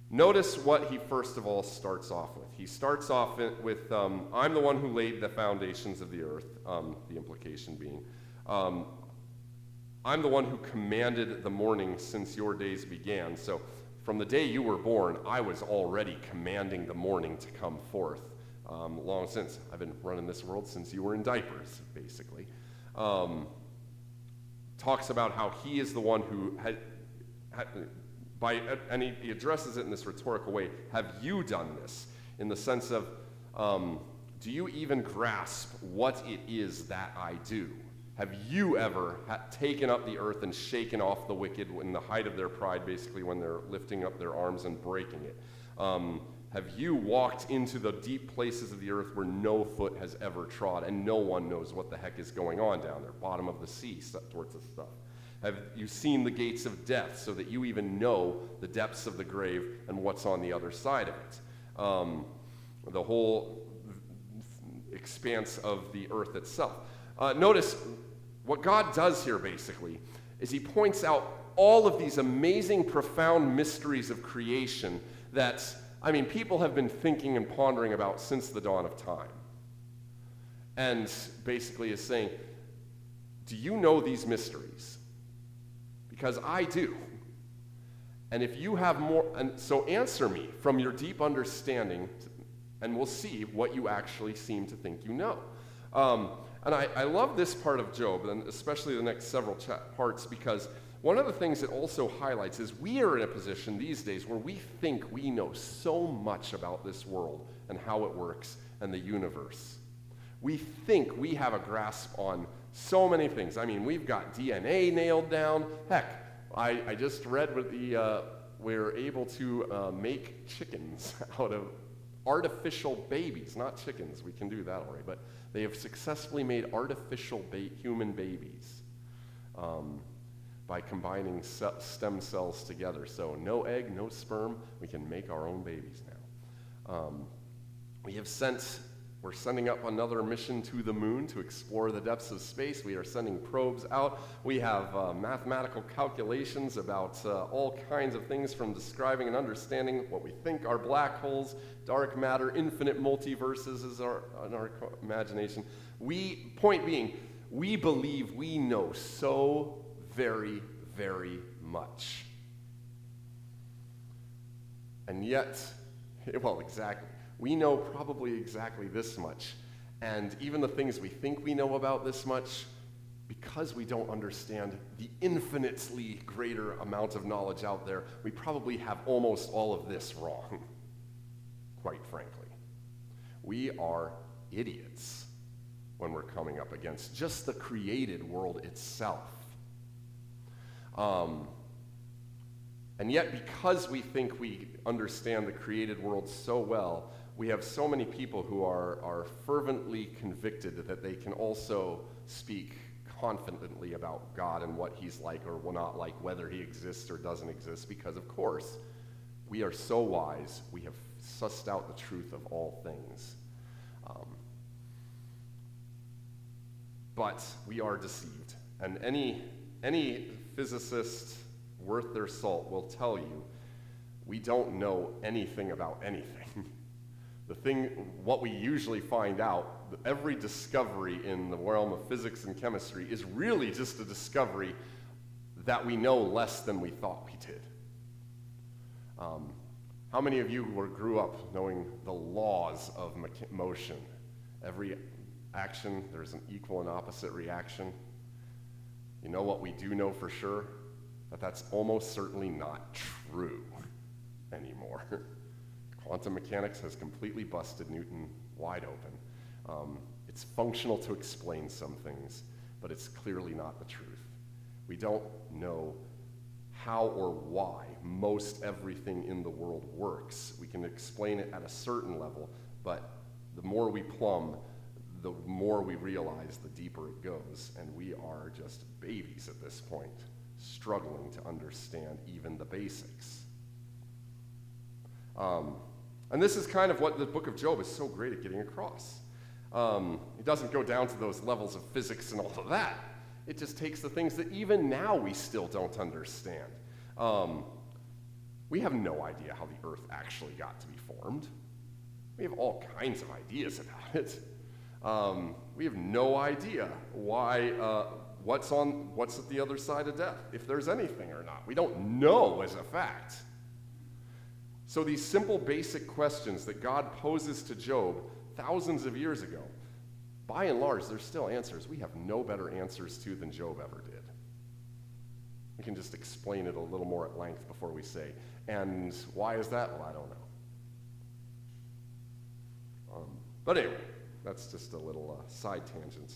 Notice what he first of all starts off with. He starts off with, I'm the one who laid the foundations of the earth, the implication being, I'm the one who commanded the morning since your days began. So from the day you were born, I was already commanding the morning to come forth. long since. I've been running this world since you were in diapers, basically. Talks about how he is the one who and he addresses it in this rhetorical way. Have you done this? In the sense of, do you even grasp what it is that I do? Have you ever taken up the earth and shaken off the wicked in the height of their pride, basically when they're lifting up their arms and breaking it? Have you walked into the deep places of the earth where no foot has ever trod and no one knows what the heck is going on down there, bottom of the sea sorts of stuff? Have you seen the gates of death so that you even know the depths of the grave and what's on the other side of it? The whole expanse of the earth itself. Notice what God does here basically is he points out all of these amazing, profound mysteries of creation that, people have been thinking and pondering about since the dawn of time. And basically is saying, do you know these mysteries? Because I do. And if you have more, and so answer me from your deep understanding, and we'll see what you actually seem to think you know. And I love this part of Job, and especially the next several parts, because one of the things it also highlights is we are in a position these days where we think we know so much about this world and how it works and the universe. We think we have a grasp on so many things. We've got DNA nailed down. Heck, I just read with we're able to make chickens out of artificial babies, not chickens. We can do that already, but they have successfully made artificial human babies by combining stem cells together. So no egg, no sperm. We can make our own babies now. We're sending up another mission to the moon to explore the depths of space. We are sending probes out. We have mathematical calculations about all kinds of things, from describing and understanding what we think are black holes, dark matter, infinite multiverses is in our imagination. Point being, we believe we know so very, very much. And yet, exactly. We know probably exactly this much. And even the things we think we know about this much, because we don't understand the infinitely greater amount of knowledge out there, we probably have almost all of this wrong, quite frankly. We are idiots when we're coming up against just the created world itself. And yet, because we think we understand the created world so well, we have so many people who are fervently convicted that they can also speak confidently about God and what he's like or not like, whether he exists or doesn't exist, because, of course, we are so wise, we have sussed out the truth of all things. But we are deceived. And any physicist worth their salt will tell you we don't know anything about anything. What we usually find out, every discovery in the realm of physics and chemistry is really just a discovery that we know less than we thought we did. How many of you grew up knowing the laws of motion? Every action, there's an equal and opposite reaction. You know what we do know for sure? That's almost certainly not true anymore. Quantum mechanics has completely busted Newton wide open. It's functional to explain some things, but it's clearly not the truth. We don't know how or why most everything in the world works. We can explain it at a certain level, but the more we plumb, the more we realize the deeper it goes, and we are just babies at this point, struggling to understand even the basics. And this is kind of what the book of Job is so great at getting across. It doesn't go down to those levels of physics and all of that. It just takes the things that even now we still don't understand. We have no idea how the earth actually got to be formed. We have all kinds of ideas about it. We have no idea why, what's at the other side of death, if there's anything or not. We don't know as a fact. So these simple, basic questions that God poses to Job thousands of years ago, by and large, there's still answers we have no better answers to than Job ever did. We can just explain it a little more at length before we say, and why is that? Well, I don't know. But anyway, that's just a little side tangent.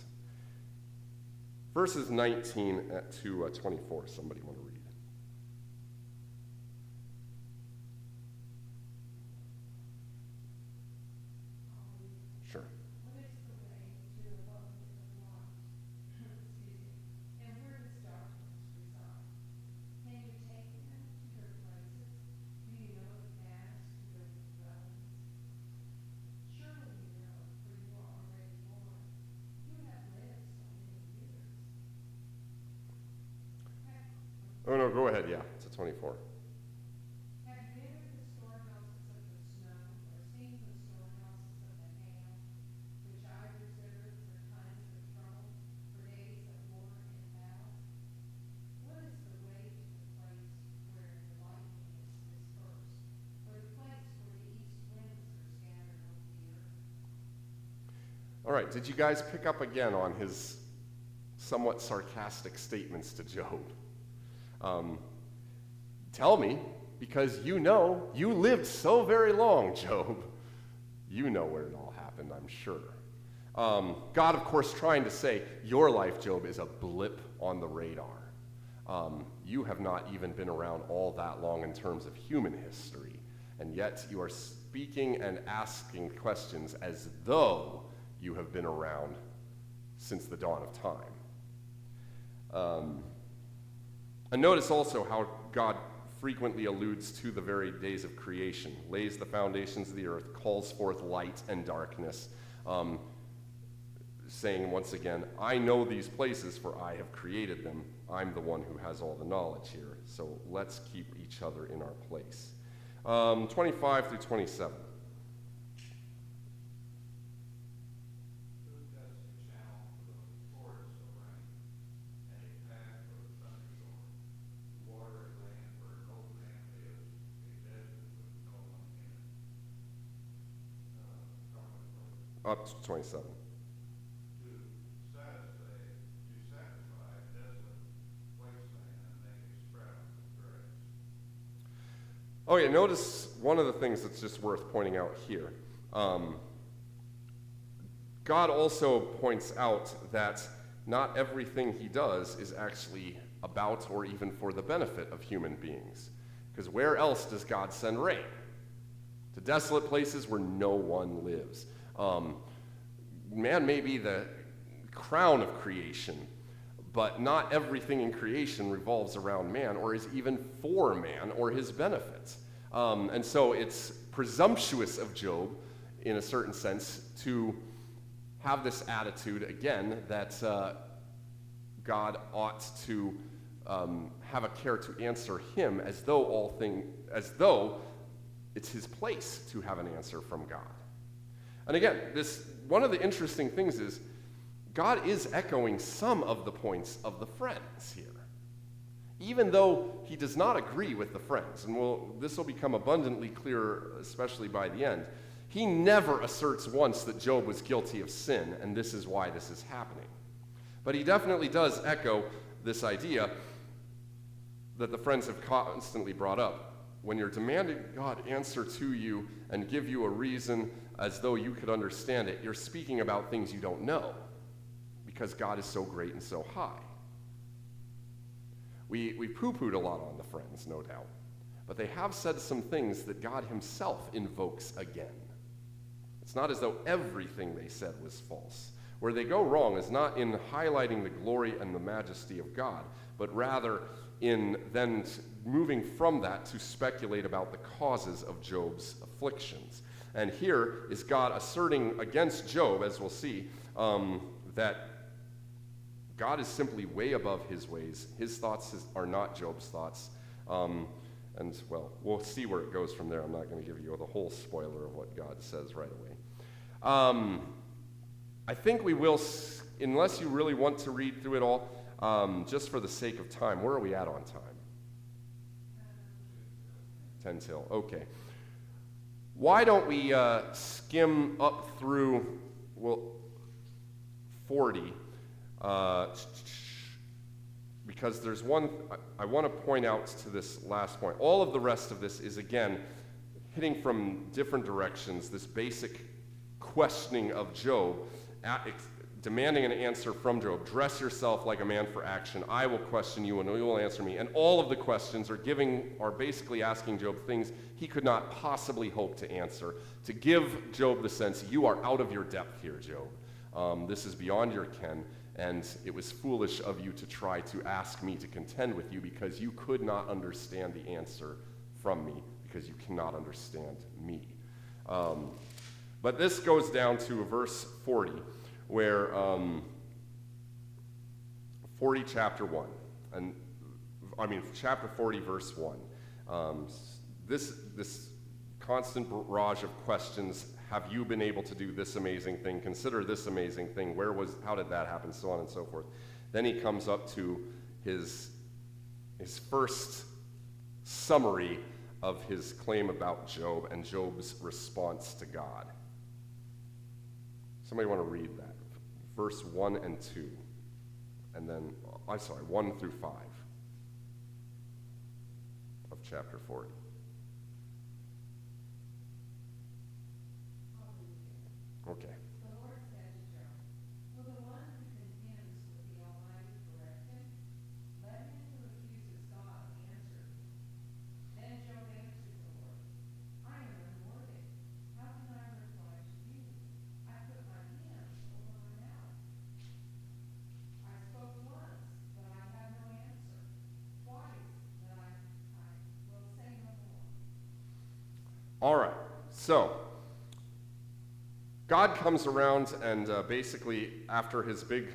Verses 19 to 24, somebody want to read? Sure. What is the way to abode in the light? Excuse me. And where does darkness reside? Can you take men to their places? Do you know the paths to their dwellings? Surely you know, for you are already born. You have lived so many years. Oh, no, go ahead, yeah, to 24. Have you entered the storehouses of the snow, or seen the storehouses of the hail, which I reserve for times of trouble, for days of war and battle? What is the way to the place where the lightning is dispersed, or the place where the east winds are scattered over the earth? All right, did you guys pick up again on his somewhat sarcastic statements to Job? Tell me, because you know, you lived so very long, Job. You know where it all happened, I'm sure. God, of course, trying to say, your life, Job, is a blip on the radar. You have not even been around all that long in terms of human history, and yet you are speaking and asking questions as though you have been around since the dawn of time. And notice also how God frequently alludes to the very days of creation, lays the foundations of the earth, calls forth light and darkness, saying once again, I know these places, for I have created them. I'm the one who has all the knowledge here. So let's keep each other in our place. 25 through 27. Up to 27. Oh yeah, notice one of the things that's just worth pointing out here. God also points out that not everything he does is actually about or even for the benefit of human beings. Because where else does God send rain? To desolate places where no one lives. Man may be the crown of creation, but not everything in creation revolves around man or is even for man or his benefits. And so it's presumptuous of Job, in a certain sense, to have this attitude, again, that God ought to have a care to answer him as though it's his place to have an answer from God. And again, one of the interesting things is God is echoing some of the points of the friends here, even though he does not agree with the friends. And this will become abundantly clear, especially by the end. He never asserts once that Job was guilty of sin, and this is why this is happening. But he definitely does echo this idea that the friends have constantly brought up. When you're demanding God answer to you and give you a reason as though you could understand it, you're speaking about things you don't know, because God is so great and so high. We poo-pooed a lot on the friends, no doubt, but they have said some things that God himself invokes again. It's not as though everything they said was false. Where they go wrong is not in highlighting the glory and the majesty of God, but rather in then moving from that to speculate about the causes of Job's afflictions. And here is God asserting against Job, as we'll see, that God is simply way above his ways. His thoughts are not Job's thoughts. And, well, we'll see where it goes from there. I'm not going to give you the whole spoiler of what God says right away. I think we will, unless you really want to read through it all, just for the sake of time, where are we at on time? 10 till, okay. Why don't we skim up through, 40, because there's one, I want to point out to this last point. All of the rest of this is, again, hitting from different directions, this basic questioning of Job, demanding an answer from Job. Dress yourself like a man for action. I will question you and you will answer me. And all of the questions are basically asking Job things he could not possibly hope to answer, to give Job the sense, you are out of your depth here, Job. This is beyond your ken, and it was foolish of you to try to ask me to contend with you because you could not understand the answer from me, because you cannot understand me. But this goes down to verse 40, where 40 chapter 1, and chapter 40 verse 1. This constant barrage of questions, have you been able to do this amazing thing? Consider this amazing thing. How did that happen? So on and so forth. Then he comes up to his first summary of his claim about Job and Job's response to God. Somebody want to read that? Verse 1 and 2. And then, 1 through 5 of chapter 40. Okay. The Lord said to Job, will the one who contends with the Almighty correct him? Let him who accuses God answer me. Then Job answered the Lord, I am unworthy. How can I reply to you? I put my hands over my mouth. I spoke once, but I have no answer. Twice, but I will say no more. All right. So, God comes around and basically, after his big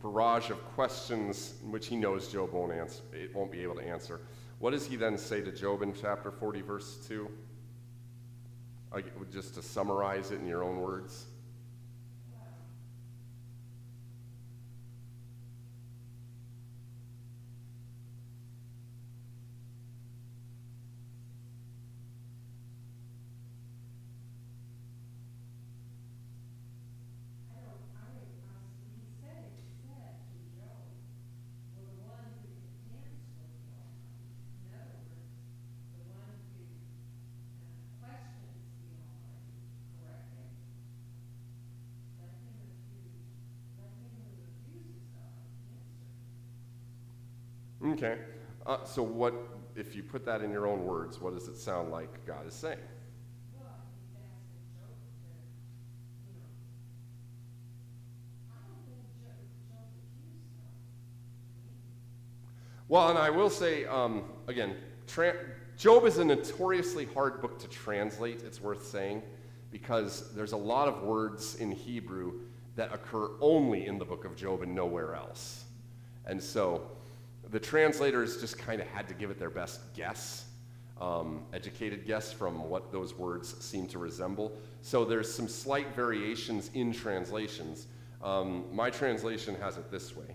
barrage of questions, which he knows Job won't be able to answer, what does he then say to Job in chapter 40, verse 2? Just to summarize it in your own words. Okay. So what, if you put that in your own words, what does it sound like God is saying? Well, he's asking Job to, I don't think Job accused God. Well, and I will say, again, Job is a notoriously hard book to translate, it's worth saying, because there's a lot of words in Hebrew that occur only in the book of Job and nowhere else. And so the translators just kind of had to give it their best guess, educated guess from what those words seem to resemble. So there's some slight variations in translations. My translation has it this way.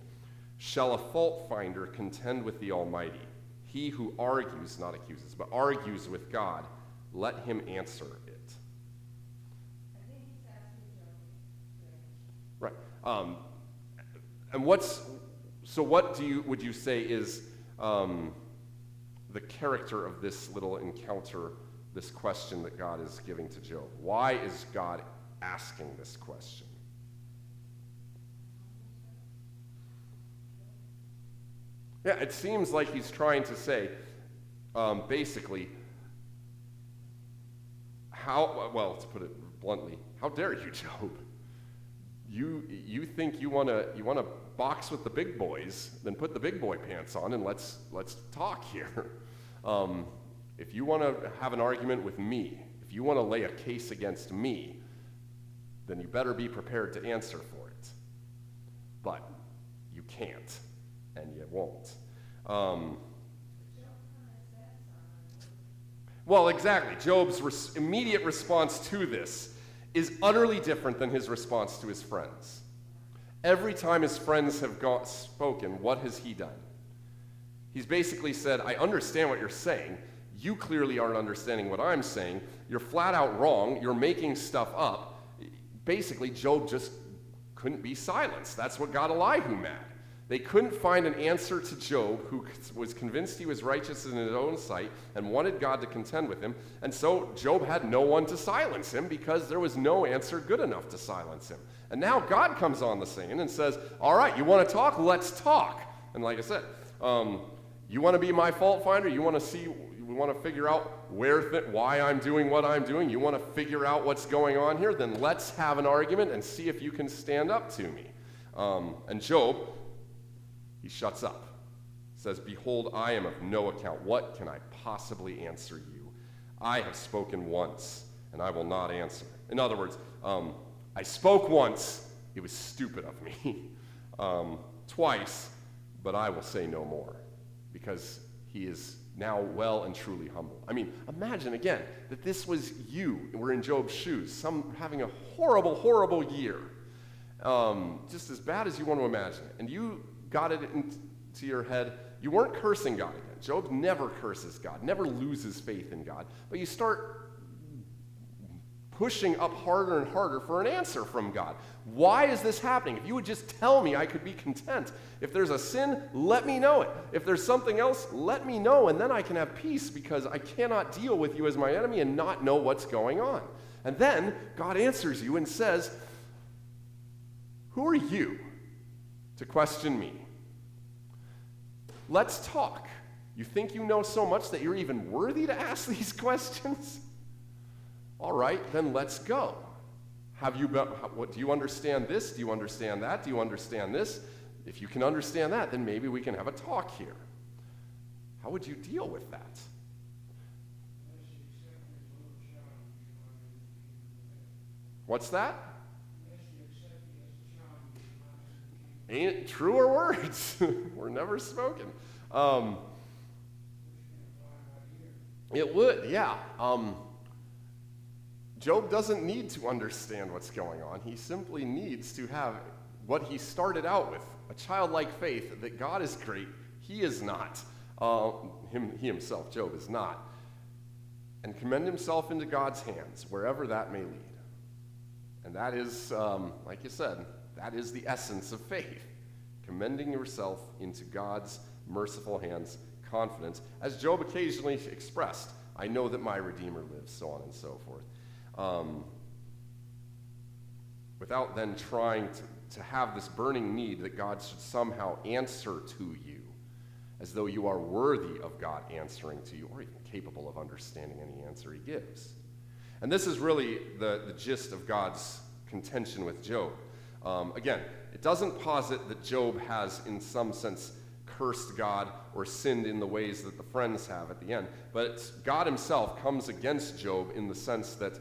Shall a fault finder contend with the Almighty? He who argues, not accuses, but argues with God, let him answer it. I think he's asking Job to answer. Right. And what would you say is the character of this little encounter, this question that God is giving to Job? Why is God asking this question? Yeah, it seems like he's trying to say, basically, to put it bluntly, how dare you, Job? You think you want to box with the big boys? Then put the big boy pants on and let's talk here. If you want to have an argument with me, if you want to lay a case against me, then you better be prepared to answer for it. But you can't, and you won't. Well, exactly. Job's immediate response to this is utterly different than his response to his friends. Every time his friends have spoken, what has he done? He's basically said, I understand what you're saying. You clearly aren't understanding what I'm saying. You're flat out wrong. You're making stuff up. Basically, Job just couldn't be silenced. That's what got Elihu mad. They couldn't find an answer to Job, who was convinced he was righteous in his own sight and wanted God to contend with him. And so Job had no one to silence him because there was no answer good enough to silence him. And now God comes on the scene and says, all right, you want to talk? Let's talk. And like I said, you want to be my fault finder? You want to figure out why I'm doing what I'm doing? You want to figure out what's going on here? Then let's have an argument and see if you can stand up to me. And Job, he shuts up, says, behold, I am of no account. What can I possibly answer you? I have spoken once, and I will not answer. In other words, I spoke once, it was stupid of me. Twice, but I will say no more, because he is now well and truly humble. I mean, imagine again that this was you, we're in Job's shoes, having a horrible, horrible year. Just as bad as you want to imagine it. And you got it into your head. You weren't cursing God again. Job never curses God, never loses faith in God. But you start pushing up harder and harder for an answer from God. Why is this happening? If you would just tell me, I could be content. If there's a sin, let me know it. If there's something else, let me know, and then I can have peace, because I cannot deal with you as my enemy and not know what's going on. And then God answers you and says, who are you to question me? Let's talk. You think you know so much that you're even worthy to ask these questions? All right, then let's go. Do you understand this? Do you understand that? Do you understand this? If you can understand that, then maybe we can have a talk here. How would you deal with that? What's that? Ain't it truer words? Were never spoken. It would, yeah. Job doesn't need to understand what's going on. He simply needs to have what he started out with, a childlike faith that God is great. He is not. He himself, Job, is not. And commend himself into God's hands, wherever that may lead. And that is, like you said, that is the essence of faith. Commending yourself into God's merciful hands, confidence, as Job occasionally expressed, I know that my Redeemer lives, so on and so forth. Without then trying to have this burning need that God should somehow answer to you, as though you are worthy of God answering to you, or even capable of understanding any answer he gives. And this is really the gist of God's contention with Job. Again, it doesn't posit that Job has, in some sense, cursed God or sinned in the ways that the friends have at the end. But God himself comes against Job in the sense that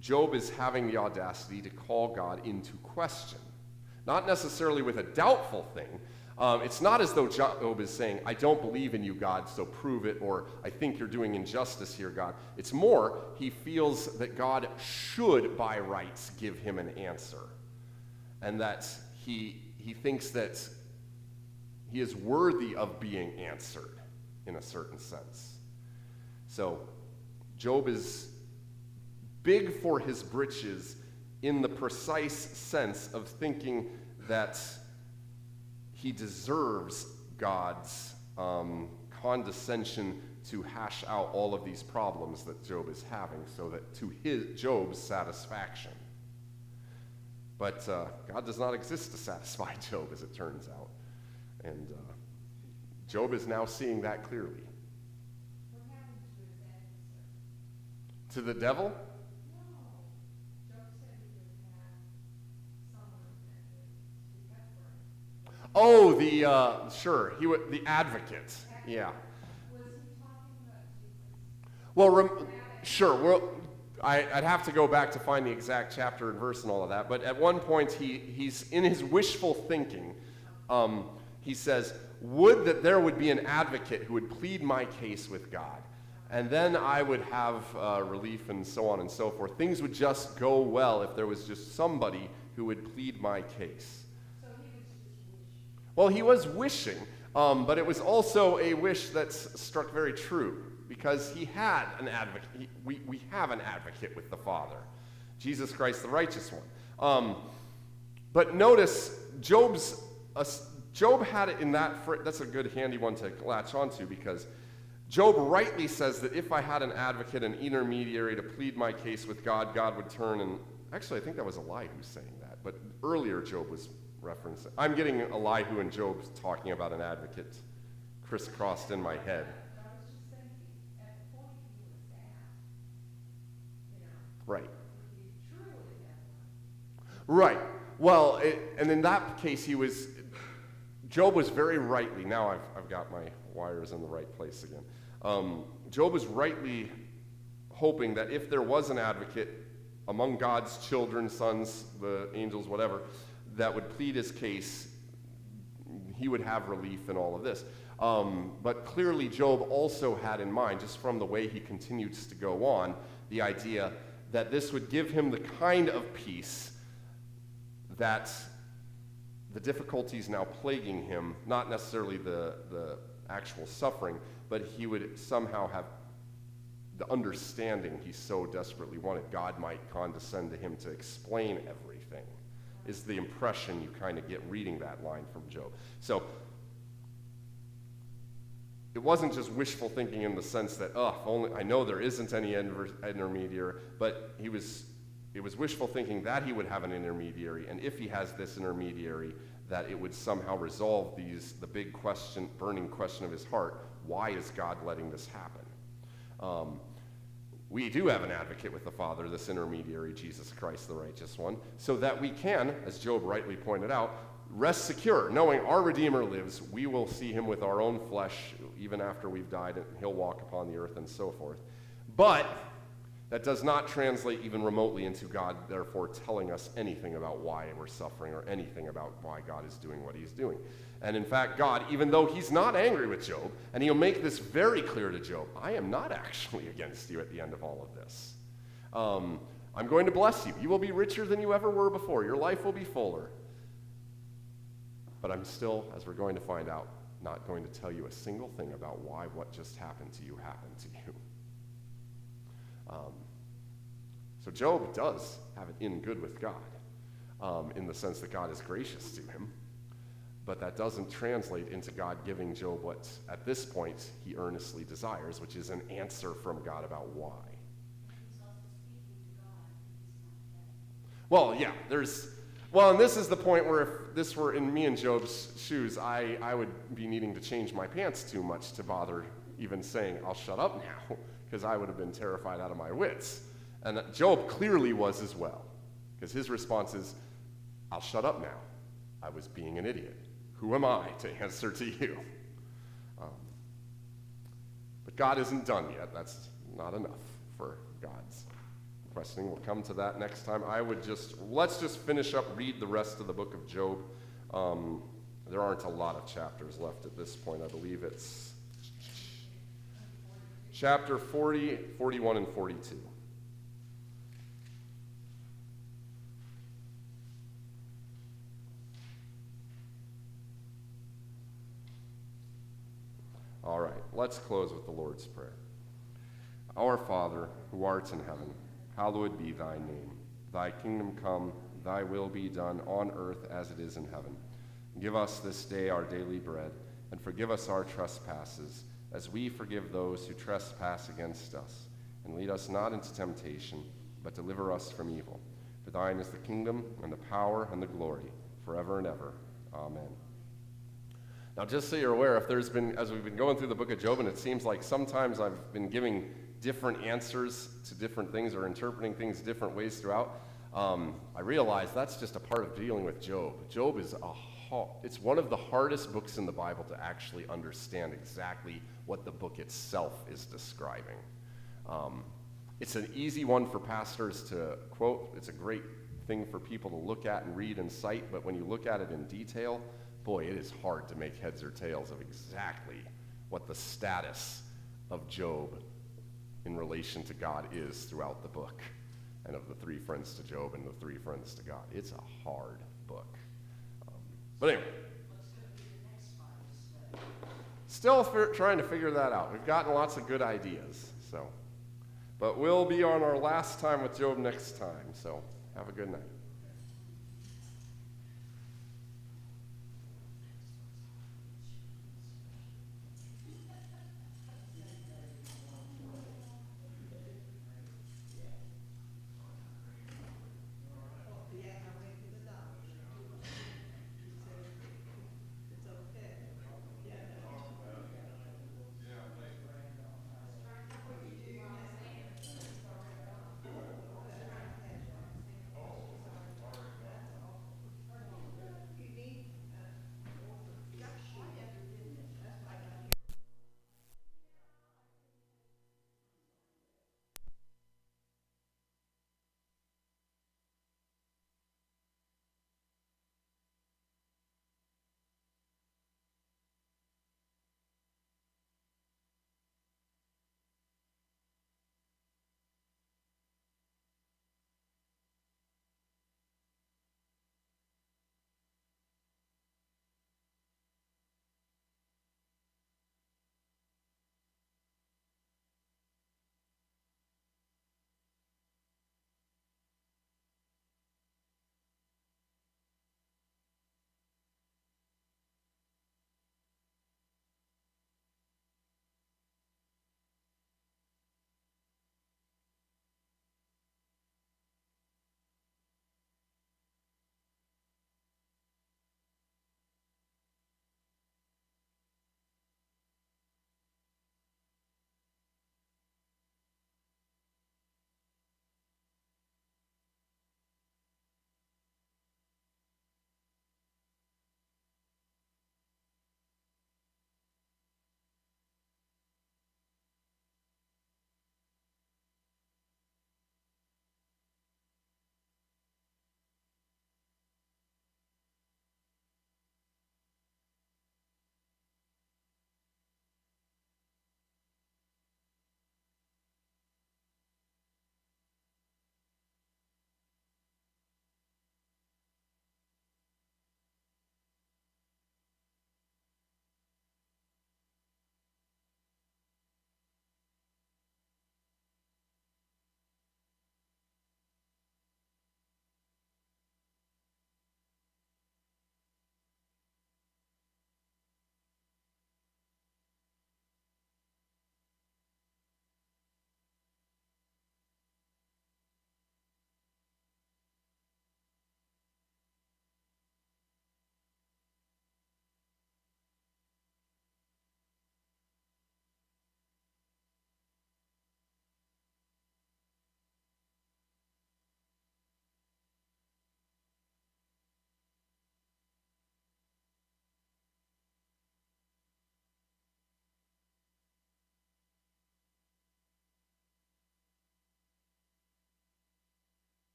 Job is having the audacity to call God into question. Not necessarily with a doubtful thing. It's not as though Job is saying, I don't believe in you, God, so prove it, or I think you're doing injustice here, God. It's more, he feels that God should, by rights, give him an answer. And that he thinks that he is worthy of being answered in a certain sense. So Job is big for his britches in the precise sense of thinking that he deserves God's condescension to hash out all of these problems that Job is having, so that to Job's satisfaction. But God does not exist to satisfy Job, as it turns out. And Job is now seeing that clearly. What happened to his answer? To the devil? No. Job said he would have someone that would speak up for him. Oh, sure, the advocate. Yeah. Was he talking about Jesus? Well, sure. Well, I'd have to go back to find the exact chapter and verse and all of that. But at one point, he's in his wishful thinking. He says, would that there would be an advocate who would plead my case with God. And then I would have relief and so on and so forth. Things would just go well if there was just somebody who would plead my case. So he was just wishing. Well, he was wishing, but it was also a wish that's struck very true. because he had an advocate. We have an advocate with the Father, Jesus Christ, the righteous one. But notice, Job had it in that, that's a good handy one to latch onto, because Job rightly says that if I had an advocate, an intermediary to plead my case with God, God would turn and, actually I think that was Elihu saying that, but earlier Job was referencing, I'm getting Elihu and Job talking about an advocate crisscrossed in my head. I was just thinking, at the point he was at, Right. if he truly had one. Right. Well, and in that case, Job was very rightly, now I've got my wires in the right place again. Job was rightly hoping that if there was an advocate among God's children, sons, the angels, whatever, that would plead his case, he would have relief in all of this. But clearly Job also had in mind, just from the way he continues to go on, the idea that this would give him the kind of peace that the difficulties now plaguing him, not necessarily the actual suffering, but he would somehow have the understanding he so desperately wanted. God might condescend to him to explain everything, is the impression you kind of get reading that line from Job. So it wasn't just wishful thinking in the sense that, if only I know there isn't any intermediary, but it was wishful thinking that he would have an intermediary, and if he has this intermediary, that it would somehow resolve the big question, burning question of his heart: why is God letting this happen? We do have an advocate with the Father, this intermediary, Jesus Christ, the righteous one, so that we can, as Job rightly pointed out, rest secure, knowing our Redeemer lives. We will see him with our own flesh, even after we've died, and he'll walk upon the earth and so forth. But that does not translate even remotely into God, therefore, telling us anything about why we're suffering or anything about why God is doing what he's doing. And in fact, God, even though he's not angry with Job, and he'll make this very clear to Job, I am not actually against you at the end of all of this. I'm going to bless you. You will be richer than you ever were before. Your life will be fuller. But I'm still, as we're going to find out, not going to tell you a single thing about why what just happened to you happened to you. So Job does have it in good with God, in the sense that God is gracious to him, but that doesn't translate into God giving Job what, at this point, he earnestly desires, which is an answer from God about why. He's also speaking to God. He's not dead. Well, yeah, and this is the point where if this were in me and Job's shoes, I would be needing to change my pants too much to bother even saying, I'll shut up now, because I would have been terrified out of my wits. And Job clearly was as well, because his response is, I'll shut up now. I was being an idiot. Who am I to answer to you? But God isn't done yet. That's not enough for God's questioning. We'll come to that next time. Let's just finish up, read the rest of the book of Job. There aren't a lot of chapters left at this point. I believe it's chapter 40, 41, and 42. All right, let's close with the Lord's Prayer. Our Father, who art in heaven, hallowed be thy name. Thy kingdom come, thy will be done on earth as it is in heaven. Give us this day our daily bread, and forgive us our trespasses, as we forgive those who trespass against us. And lead us not into temptation, but deliver us from evil. For thine is the kingdom, and the power, and the glory, forever and ever. Amen. Now, just so you're aware, as we've been going through the book of Job, and it seems like sometimes I've been giving different answers to different things or interpreting things different ways throughout, I realize that's just a part of dealing with Job. Job is it's one of the hardest books in the Bible to actually understand exactly what the book itself is describing. It's an easy one for pastors to quote. It's a great thing for people to look at and read and cite, but when you look at it in detail, boy, it is hard to make heads or tails of exactly what the status of Job in relation to God is throughout the book, and of the three friends to Job and the three friends to God. It's a hard book. But anyway. What's going to be the next Bible study? Still trying to figure that out. We've gotten lots of good ideas, so. But we'll be on our last time with Job next time, so have a good night.